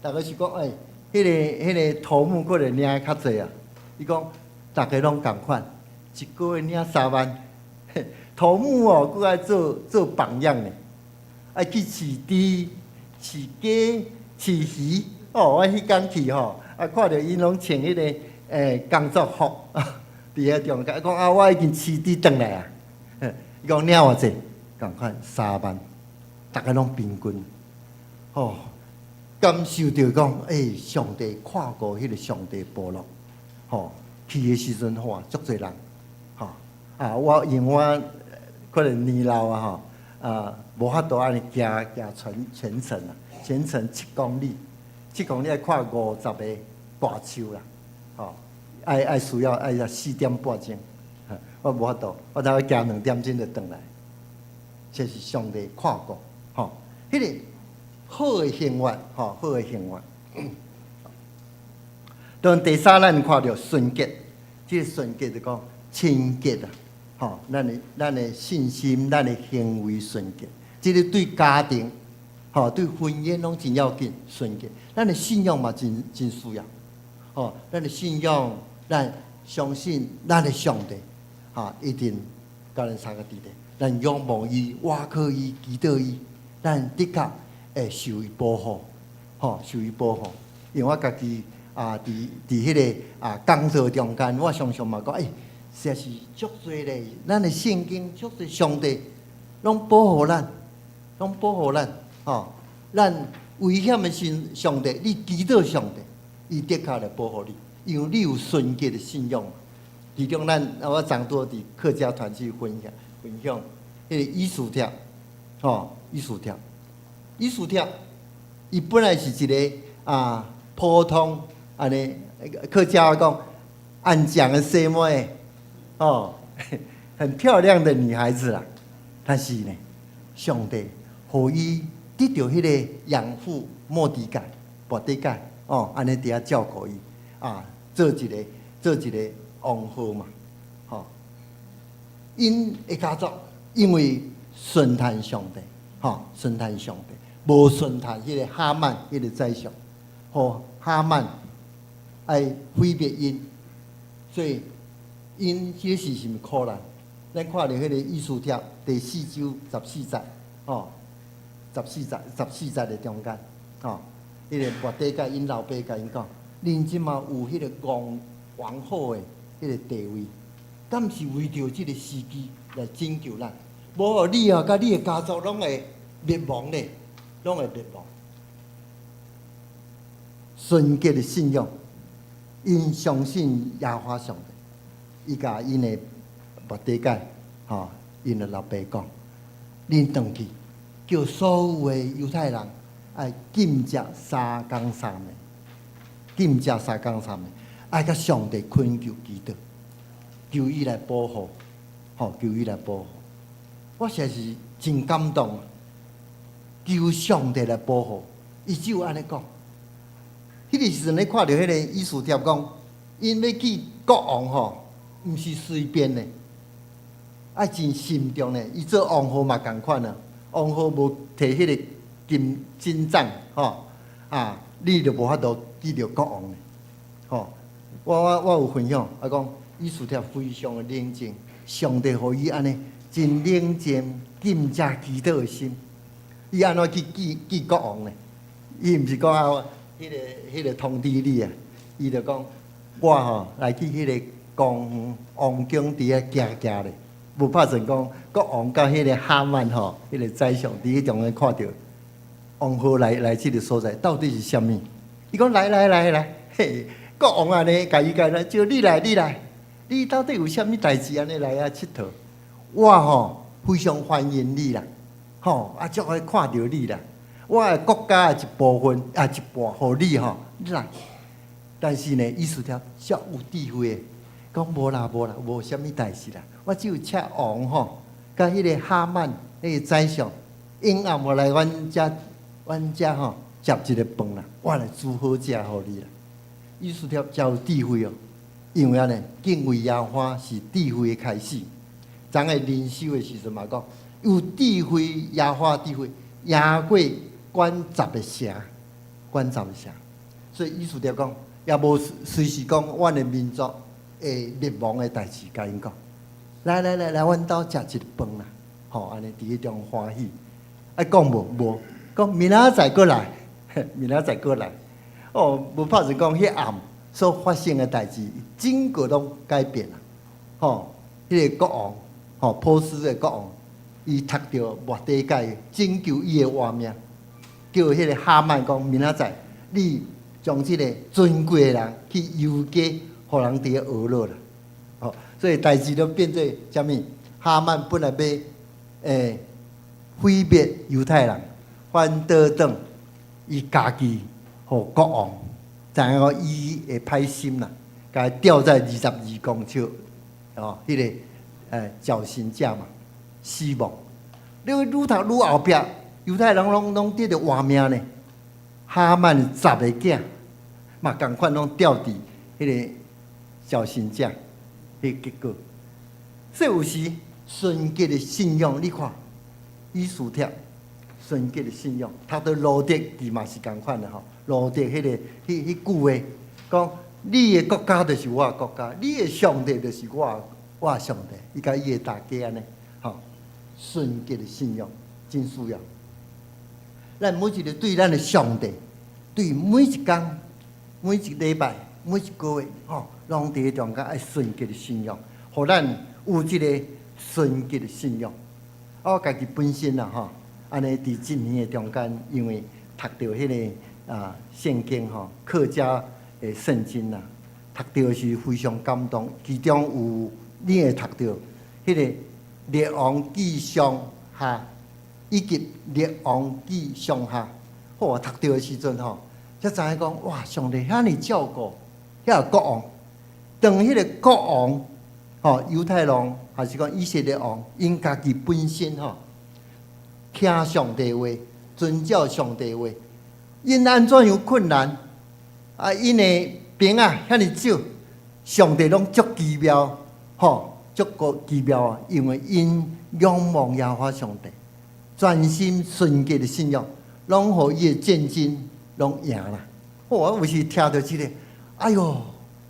大概是讲迄个头目可能领的较济啊。伊讲大家拢共款，1个月领3万。头目哦，佫爱做榜样呢，爱去饲猪、饲鸡、饲鱼。哦，我迄天去吼，啊，看到因拢穿迄个工作服，伫遐中间，讲啊，我已经饲猪转来啊。伊讲领偌济，共款3万，逐个拢平均。哦，感受到讲，上帝看过迄个上帝部落，吼，去的时阵哇，足侪人，吼啊，因为我可能年老啊，吼无法度安尼行全程啊，全程7公里。7公里爱看50个大树啦，吼，爱需要爱4点半钟，我无法度，我才会行2点钟就转来。这是上帝看过，吼，迄个好的行为，吼，好的行为。当第三，咱看到纯洁，这个纯洁就讲清洁啊，吼，咱的信心，咱的行为纯洁，这个对家庭。吼，对婚姻拢真要紧，纯洁。咱的信仰嘛，真需要。吼，咱的信仰，咱相信咱的上帝，一定甲咱三个伫咧。咱仰望伊，倚靠伊，祈祷伊，咱的确会受伊保护，吼，受伊保护。因为我家己伫迄个工作中间，我常常嘛讲，实在是足多咧。咱的圣经足多上帝拢保护咱，拢保护咱。吼，咱危险的上帝，你祈祷上帝，伊的确来保护你，因为你有纯洁的信仰。其中我昨多伫客家团去分享，迄个以斯帖，吼，以斯帖，伊本来是一个普通安尼客家话讲安讲的小妹，哦，很漂亮的女孩子啦，但是呢，上帝互伊。得到迄个养父莫迪改、哦，安尼伫遐照顾伊做一个王后嘛，吼。因的家族因为顺谈上帝，吼，顺谈上帝，无顺谈迄个哈曼迄个宰相，吼，哈曼爱毁灭因，所以因迄时是毋可能。咱看到迄个以斯帖第4章14节，吼。14节的中间，吼，迄个末底改因老爸甲因讲，恁即马有迄个王后的迄个地位，敢是为着即个时机来拯救咱，无互你甲你的家族拢会灭亡咧，拢会灭亡。纯洁的信仰，因相信耶和华上帝，伊甲因的末底改，吼，因的老爸讲，恁回去。叫所有的犹太人爱禁食3天3暝，爱甲上帝恳求祈祷，求伊来保护，吼，求伊来保护。我实在是真感动，求上帝来保护。伊只有安尼讲。迄个时阵，你看到迄个以斯帖讲，因要去国王吼，毋是随便的，爱真慎重的。伊做王后嘛共款啊。王后无摕迄个金杖，吼你就无法度记着国王咧，吼。我有分享，讲以斯帖非常的冷静，上帝互伊安尼真冷静、禁食祈祷的心。伊安怎去记国王咧？伊毋是讲迄个通知你啊，伊就讲我来去迄个王宫伫遐行咧。无拍算讲国王甲迄个哈曼吼，迄个宰相伫迄中间看到王后来即个所在，到底是啥物？伊讲来，嘿，国王安尼甲伊讲啦，就你来，你到底有啥物代志安尼来佚佗？我吼非常欢迎你啦，吼足爱看到你啦，我的国家的一部分一半，互你吼，你来。但是呢，以斯帖足有智慧的，讲无啦，无啥物代志啦。我只有请王吼，甲迄个哈曼迄个宰相，因暗无来阮遮吼接一个饭啦，我来煮好食互你啦。以斯帖真有智慧哦，因为安尼敬畏耶和华是智慧的开始。昨个灵修的时阵嘛讲，有智慧耶和华智慧，赢过管10个城，所以以斯帖讲，也无随时讲阮的民族会灭亡的代志，甲因讲。来，阮兜食一个饭啦，吼，安尼伫迄中欢喜。啊，讲无，讲明仔载过来，明仔载过来。哦，无拍是讲迄暗所发生的代志，整个拢改变啦。吼，迄个国王，吼，波斯的国王，伊读到末底改拯救伊的活命，叫迄个哈曼讲明仔载，你将即个尊贵的人去游街，互人伫咧讹落啦。哦，所以代志都变做啥物？哈曼本来要毁灭犹太人，反倒转伊家己互国王，知影讲伊会歹心啦，甲伊吊在22公尺，哦，迄个绞刑架嘛，死亡。你愈读愈后壁，犹太人拢得着活命呢。哈曼10个囝嘛，共款拢吊伫迄个绞刑架，迄个结果。所以有时纯洁的信仰，你看。以斯帖纯洁的信仰，读到罗德伊嘛是共款的吼。罗德迄句话讲，你的国家就是我的国家，你的上帝就是我的上帝。伊甲伊的大家安尼吼，纯洁的信仰真需要。咱每一个对咱的上帝，对每一天、每一礼拜、每一个月吼，拢伫中间爱纯洁的信仰，互咱有一个纯洁的信仰。我家己本身啦吼，安尼伫今年的中间，因为读到迄个圣经吼，客家的圣经啦，读到是非常感动。其中有你会读到迄个列王记上下，以及列王记上下。我读到的时阵吼，才知影讲哇，上帝遐尼照顾遐个国王，当迄个国王。吼，犹太人还是讲以色列王，因家己本身吼，听上帝话，遵照上帝话，因安怎样困难啊？因的兵啊，遐尼少，上帝拢足奇妙，吼，足个奇妙啊！因为因仰望耶和华上帝，专心纯洁的信仰，拢互伊的战争拢赢啦。我有时听到即个，哎哟！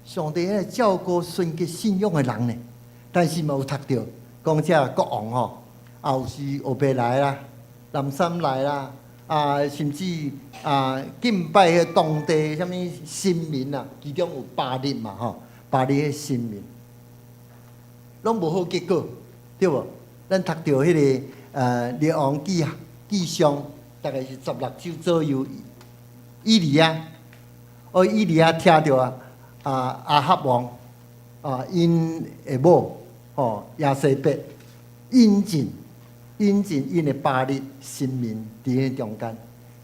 上帝咧照顾纯洁信仰的人呢，但是嘛有读到讲这国王吼，也有时后壁来啦，南山来啦，甚至敬拜迄当地什物神明啊，其中有巴力嘛吼，巴力迄神明，拢无好结果，对无？咱读到迄个列王记上，大概是16首左右，以利亚，以利亚听到阿哈王因的某亚西伯引进因的巴力神明伫迄中间，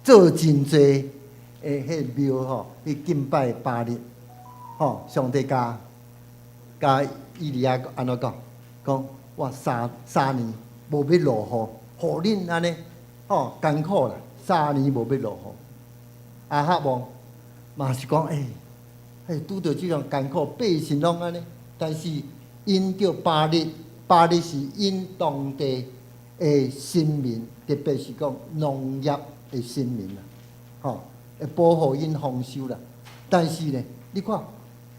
做真侪迄庙吼去敬拜巴力，上帝甲以利亚安怎讲？讲我三年无要落雨，互恁安尼艰苦啦，3年无要落雨。阿哈王嘛是讲拄到即种艰苦，百姓拢安尼，但是因叫巴力，巴力是因当地的神明，特别是讲农业的神明啦，会保护因丰收啦。但是呢，你看，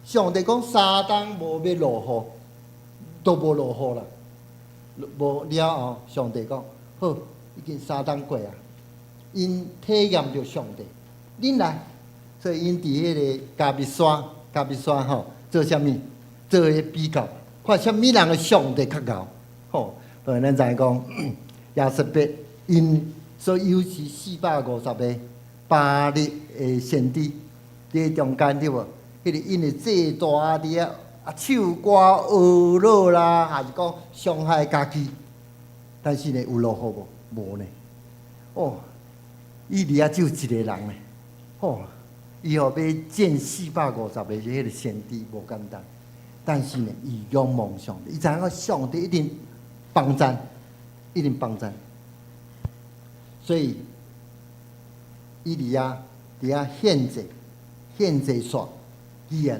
上帝讲3冬无要落雨，都无落雨啦，无了后，上帝讲好，已经3冬过啊，因体验着上帝，恁来。所以因伫迄个加密山吼，做啥物？做迄比较，看啥物人的上帝较高吼。当然咱知讲，亚瑟伯因所有是450个巴力的先知，伫中间对无？迄个因的祭大伫唱歌学乐啦，还是讲伤害家己？但是呢，有落雨无？无呢。以利亚只有一个人呢，伊要见450个迄个先知无简单，但是呢，伊仰望上帝，伊知影上帝一定帮咱，一定帮咱。所以以利亚伫遐献祭煞，既然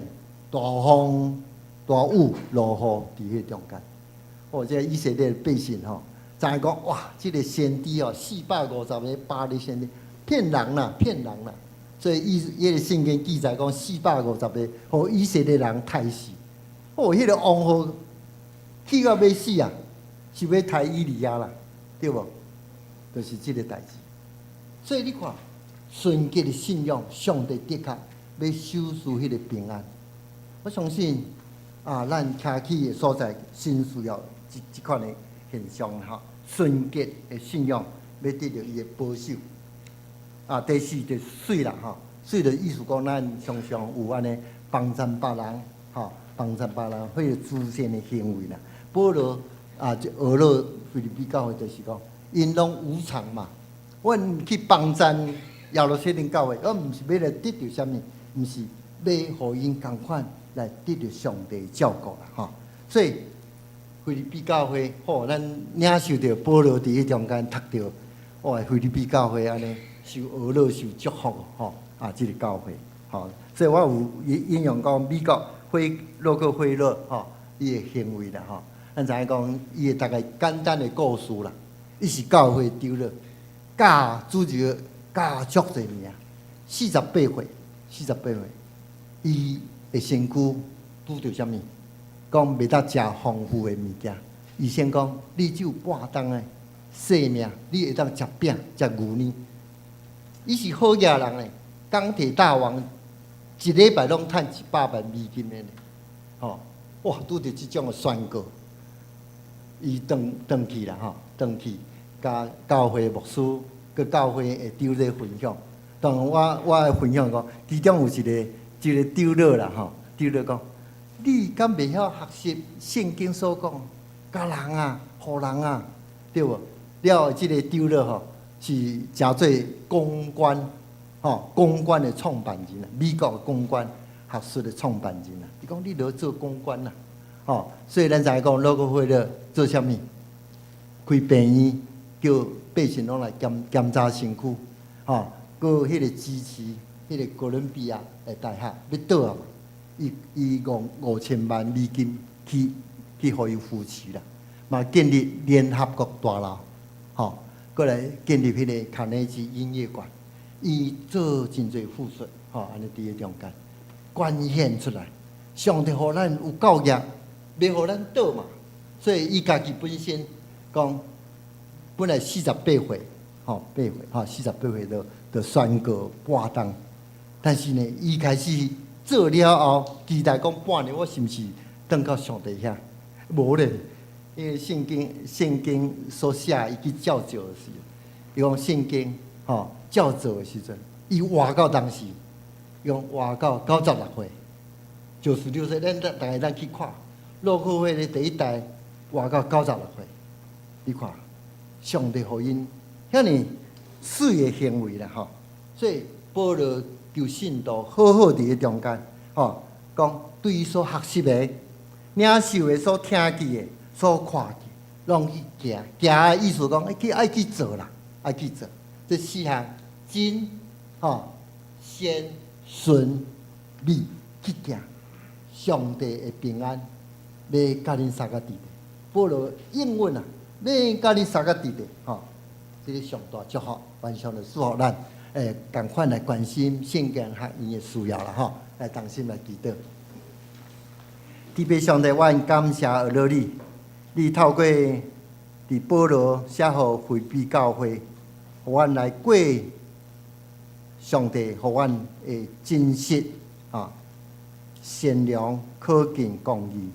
大风大雨落雨伫迄中间，这以色列百姓知影讲哇，这个先知450个巴力先知骗人啦，所以伊个圣经记载讲450个，互以色列人杀死。迄个王后去到要死啊，是要抬以利亚啦，对无？就是即个代志。所以你看，纯洁的信仰，上帝的确要守住迄个平安。我相信啊，咱徛起的所在，真需要即款的现象哈。纯洁的信仰要得到伊的保守。啊，第四就水啦哈，水的意思讲，咱常常有安尼帮衬别人，哈，帮衬别人，迄个自身的行为啦。保罗啊，就俄勒腓立比教会就是讲，因拢无偿嘛。阮去帮衬亚罗西丁教会，我毋是要来得到啥物，毋是要互因共款来得到上帝的照顾啦，哈。所以腓立比教会，吼，咱领受到保罗伫迄中间读到，哇，腓立比教会安尼。受俄勒受祝福吼啊！即个教会吼，所以我有引用讲美国洛克菲勒吼，伊的行为啦吼，咱知影讲伊的大概简单的故事啦，伊是教会丢了，教主就教足侪名，48岁，伊的身躯拄着啥物？讲袂当食丰富的物件，伊先讲你只有半冬的性命，你会当食饼食牛奶。伊是好野人嘞，钢铁大王一礼拜拢赚100万美金的呢，吼！哇，拄着即种的宣告，伊转去啦，吼，转去甲教会牧师、甲教会会长咧分享。当然我的分享讲，其中有一个长老啦，吼，长老讲，你敢袂晓学习圣经所讲，教人啊、互人啊，对无？了后，即个长老吼。是诚做公关，公关的创办人啊，美国公关学术的创办人啊。伊讲你落做公关啦，所以咱知影讲洛克菲勒做啥物？开病院，叫百姓拢来检查身躯，搁迄个支持迄个哥伦比亚的大学要倒啊，伊用5000万美金去互伊扶持啦，嘛建立联合国大楼，吼。过来建立迄个卡内基音乐馆，伊做真侪付出，安尼伫个中间贡献出来。上帝互咱有教育，袂互咱倒嘛。所以伊家己本身讲，本来48岁，8岁，48岁就宣告半冬。但是呢，伊开始做了后，期待讲半年我是毋是转到上帝遐？无咧。因为圣经所写，伊去照做的时候，伊讲圣经照做的时阵，伊活到当时，用活到96岁，96岁，咱大家去看，洛克菲勒第一代活到96岁，你看，上帝互因遐尼水的行为啦，所以保罗求信徒好好伫个中间，讲对伊所学习的、领受的、所听见的。所看见，拢去行，行的意思讲，爱去做啦，爱去做。这4项真、善、顺、利去行，上帝的平安要甲恁三个伫咧。保罗应允啊，要甲恁三个伫咧，这个上大祝福，完全的祝福咱，赶快来关心圣经学院的需要啦，来同心来祈祷。天父上帝，我感谢阿罗你。你透过伫保罗写互腓立比教会，互阮来过上帝，互阮的真实善良、可敬、公义，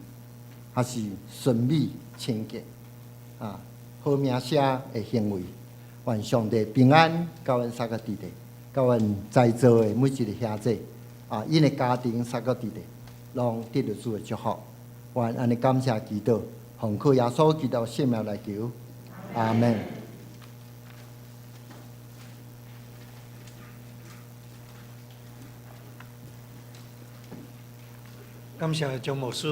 还是顺美、清洁好名声的行为。愿上帝平安，甲阮三个伫咧，甲阮在座的每一个兄弟因的家庭三个伫咧，拢得到主的祝福。愿安尼感谢祈祷。奉靠耶稣基督圣名来求，阿门。感谢张牧师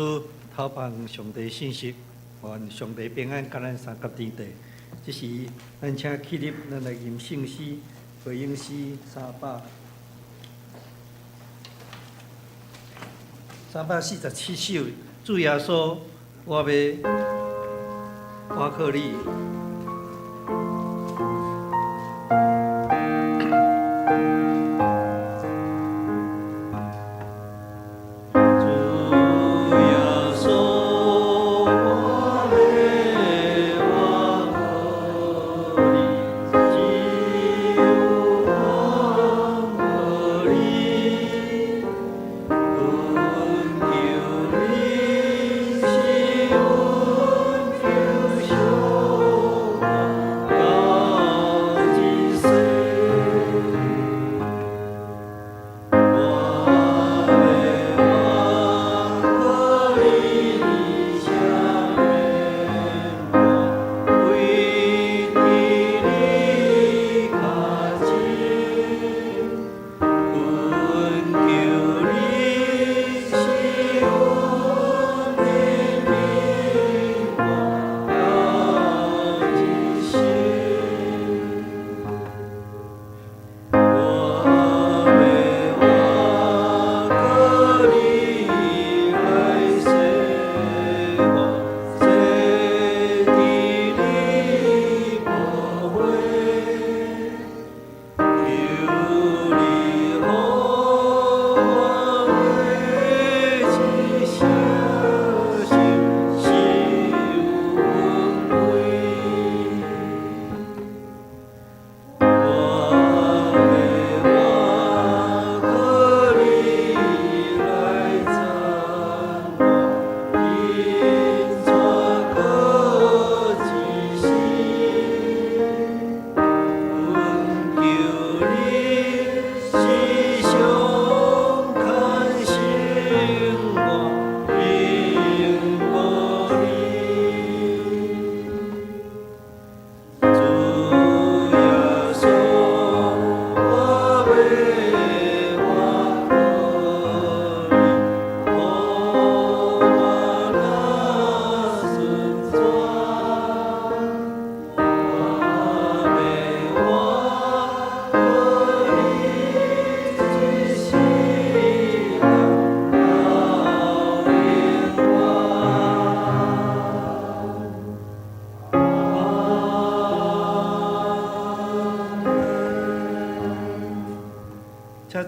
透放上帝信息，愿上帝平安甲咱三甲天地。这时，咱请起立，咱来吟圣诗、回应诗347首。主耶稣，我要倚靠你。主耶稣，我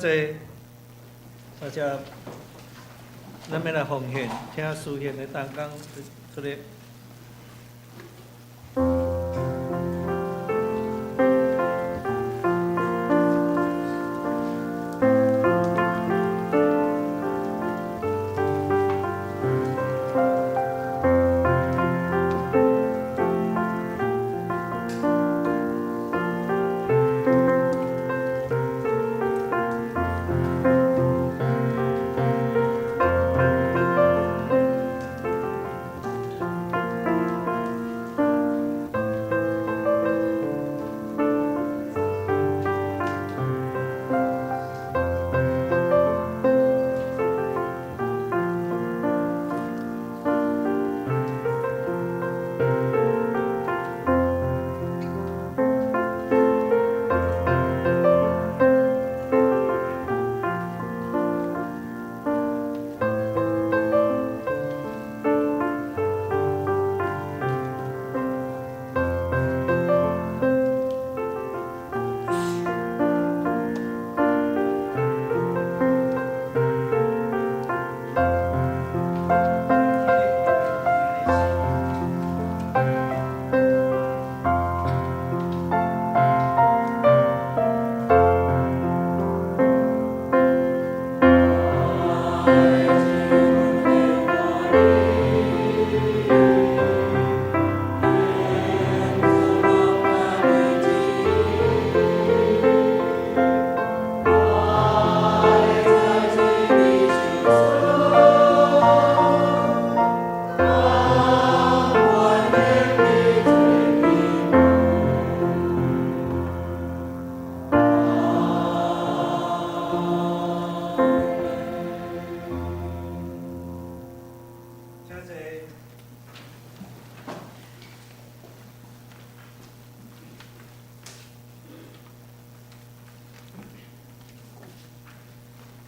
济，或者咱要来奉献，请书献的当讲出来。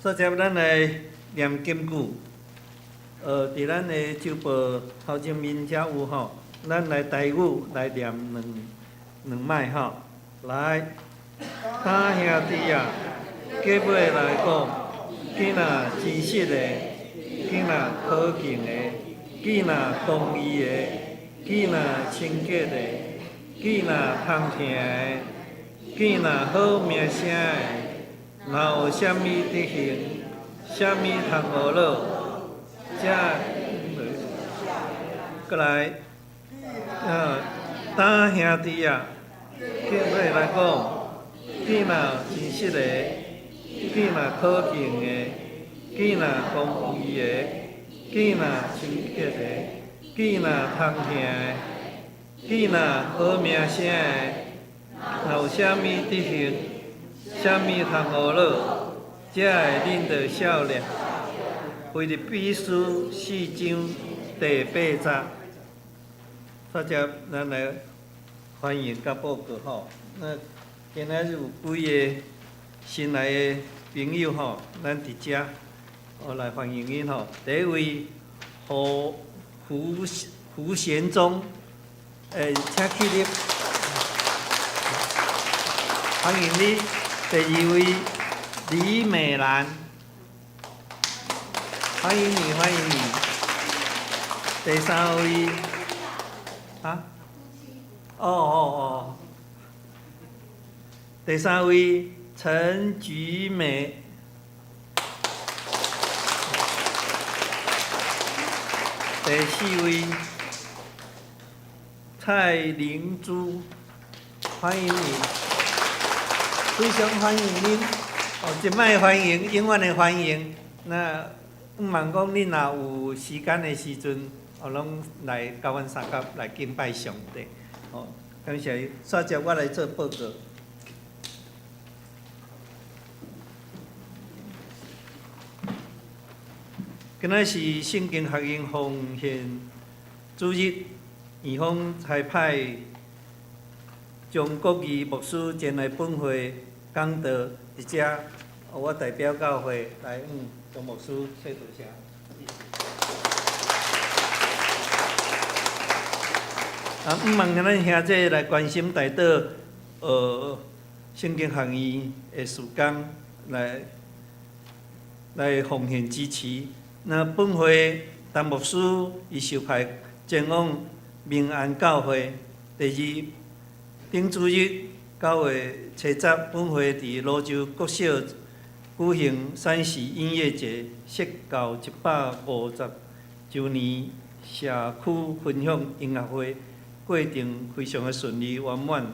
所以咱来念金句，伫咱的周报头前面才有吼，咱来台语来念两摆吼，来，他兄弟啊，结尾来讲，囡仔真实的，囡仔可敬的，囡仔公义的，囡仔清洁的，囡仔通听的，囡仔好名声的。若有啥物德行，啥物通学乐，才过来，当兄弟啊，结尾来讲，囡仔真实的，囡仔可敬的，囡仔公义的，囡仔清洁的，囡仔通听的，囡仔好名声的，若有啥物德行。啥物通学乐，才会领到笑脸。为了必须4章第8节，大家咱来欢迎甲报告吼。那今仔日有几个新来的朋友吼，咱伫遮，来欢迎因吼。第一位胡贤忠，请起立，欢迎你。第二位李美兰，欢迎你，欢迎你。第三位，第三位陈菊美，第四位蔡玲珠，欢迎你。非常欢迎恁，一摆欢迎，永远的欢迎。那毋茫讲恁若有时间的时阵，拢来甲阮三甲来敬拜上帝。感谢你，煞接我来做报告。今仔是圣经学院奉献主日，院方裁派张国义牧师前来本会讲道，伫遮我代表教会来张牧师说多声。毋茫咱兄弟来关心大岛圣经学院的事工，来来奉献支持。那本会陈牧师伊受派前往明安教会。第二，顶主日9月7日，本会伫罗州国小举行闪时音乐节，设到150周年社区分享音乐会，过程非常的顺利圆满。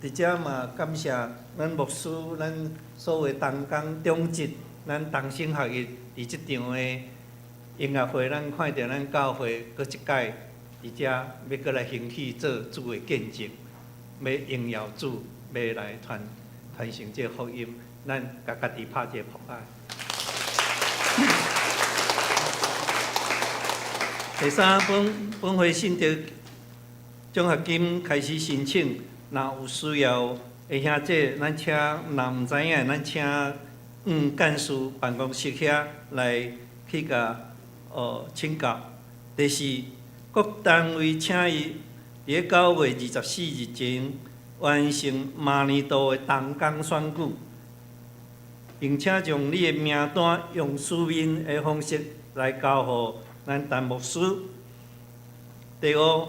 伫遮嘛，感谢咱牧师、咱所有同工中职、咱同心合意伫即场的音乐会，咱看到咱教会搁一届伫遮要搁来兴起做主的见证，要荣耀主，要来传承这福音，咱甲家己拍一个扑爱。第三，本会信德奖学金开始申请，若有需要的兄弟，咱请若毋知影，咱请干事办公室遐来去甲请教。第四，各单位请伊伫9月24日前完成明年度的动工选举，并且将你的名单用书面的方式来交予咱陈牧师。第五，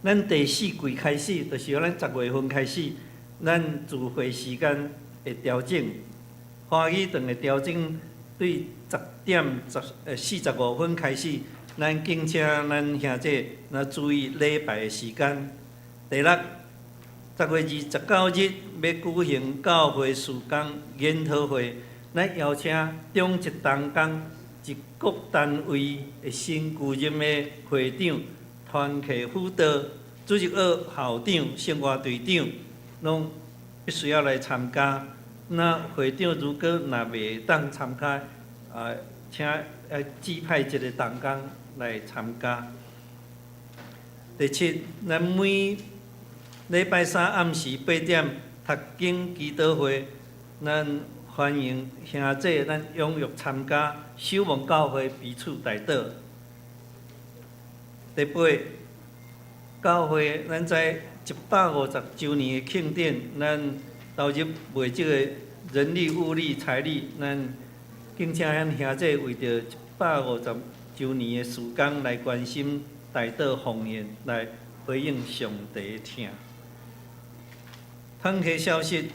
咱第4季开始，就是由咱10月份开始，咱聚会时间会调整，花语堂会调整对10点45分开始。咱敬请咱兄弟若注意礼拜的时间。第六，10月29日要举行教会事工研讨会，咱邀请中职同工及各单位的新居任的会长、团契辅导、主席学校长、生活队长，拢必须要来参加。那会长如果袂当参加，请指派一个同工来参加。第七，咱每礼拜3暗时8点读经祈祷会，咱欢迎兄弟咱踊跃参加，守望教会彼此代祷。第八，教会咱在150周年的庆典，咱投入为这个人力、物力、财力，咱敬请咱兄弟为着150周年的事工来关心、代祷、奉献，来回应上帝的听。团契消息，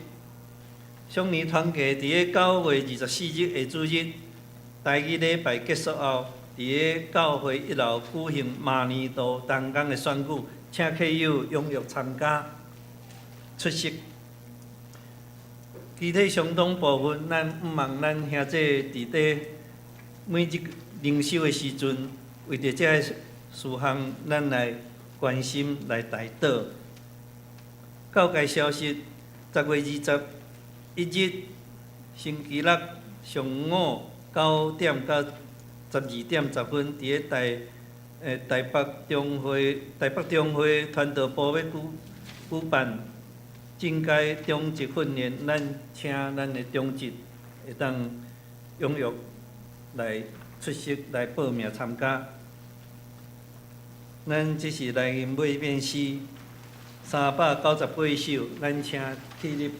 上年团契伫个9月24日下主日，第2礼拜结束后，伫个教会1楼举行明年度动工的选举，请客友踊跃参加出席。具体相当部分，咱毋望咱兄弟伫底每日灵修的时阵，为着这事项，咱来关心来代祷。教界消息，10月21日星期六上午9点到12点10分，伫个台北中会传道部要举办进阶中职训练，咱请咱的中职会当踊跃来出席来报名参加。咱这是来源买面诗398首，咱请起立。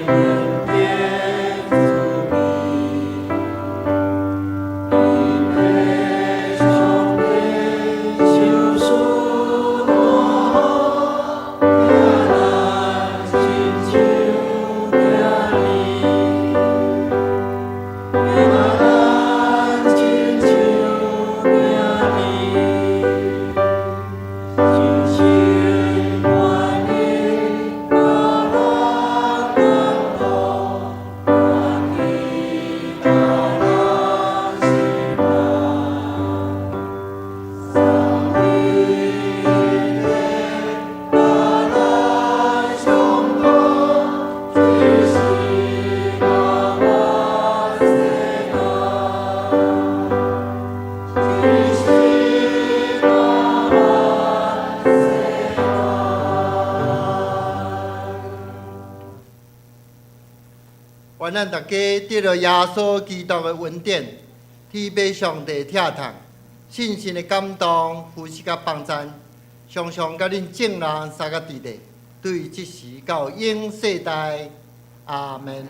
耶愿咱大家得到耶稣基督的恩典，体被上帝疼痛，信心的感动，呼吸甲帮赞，常常甲恁正人三个伫地，对即时到永世代，阿门。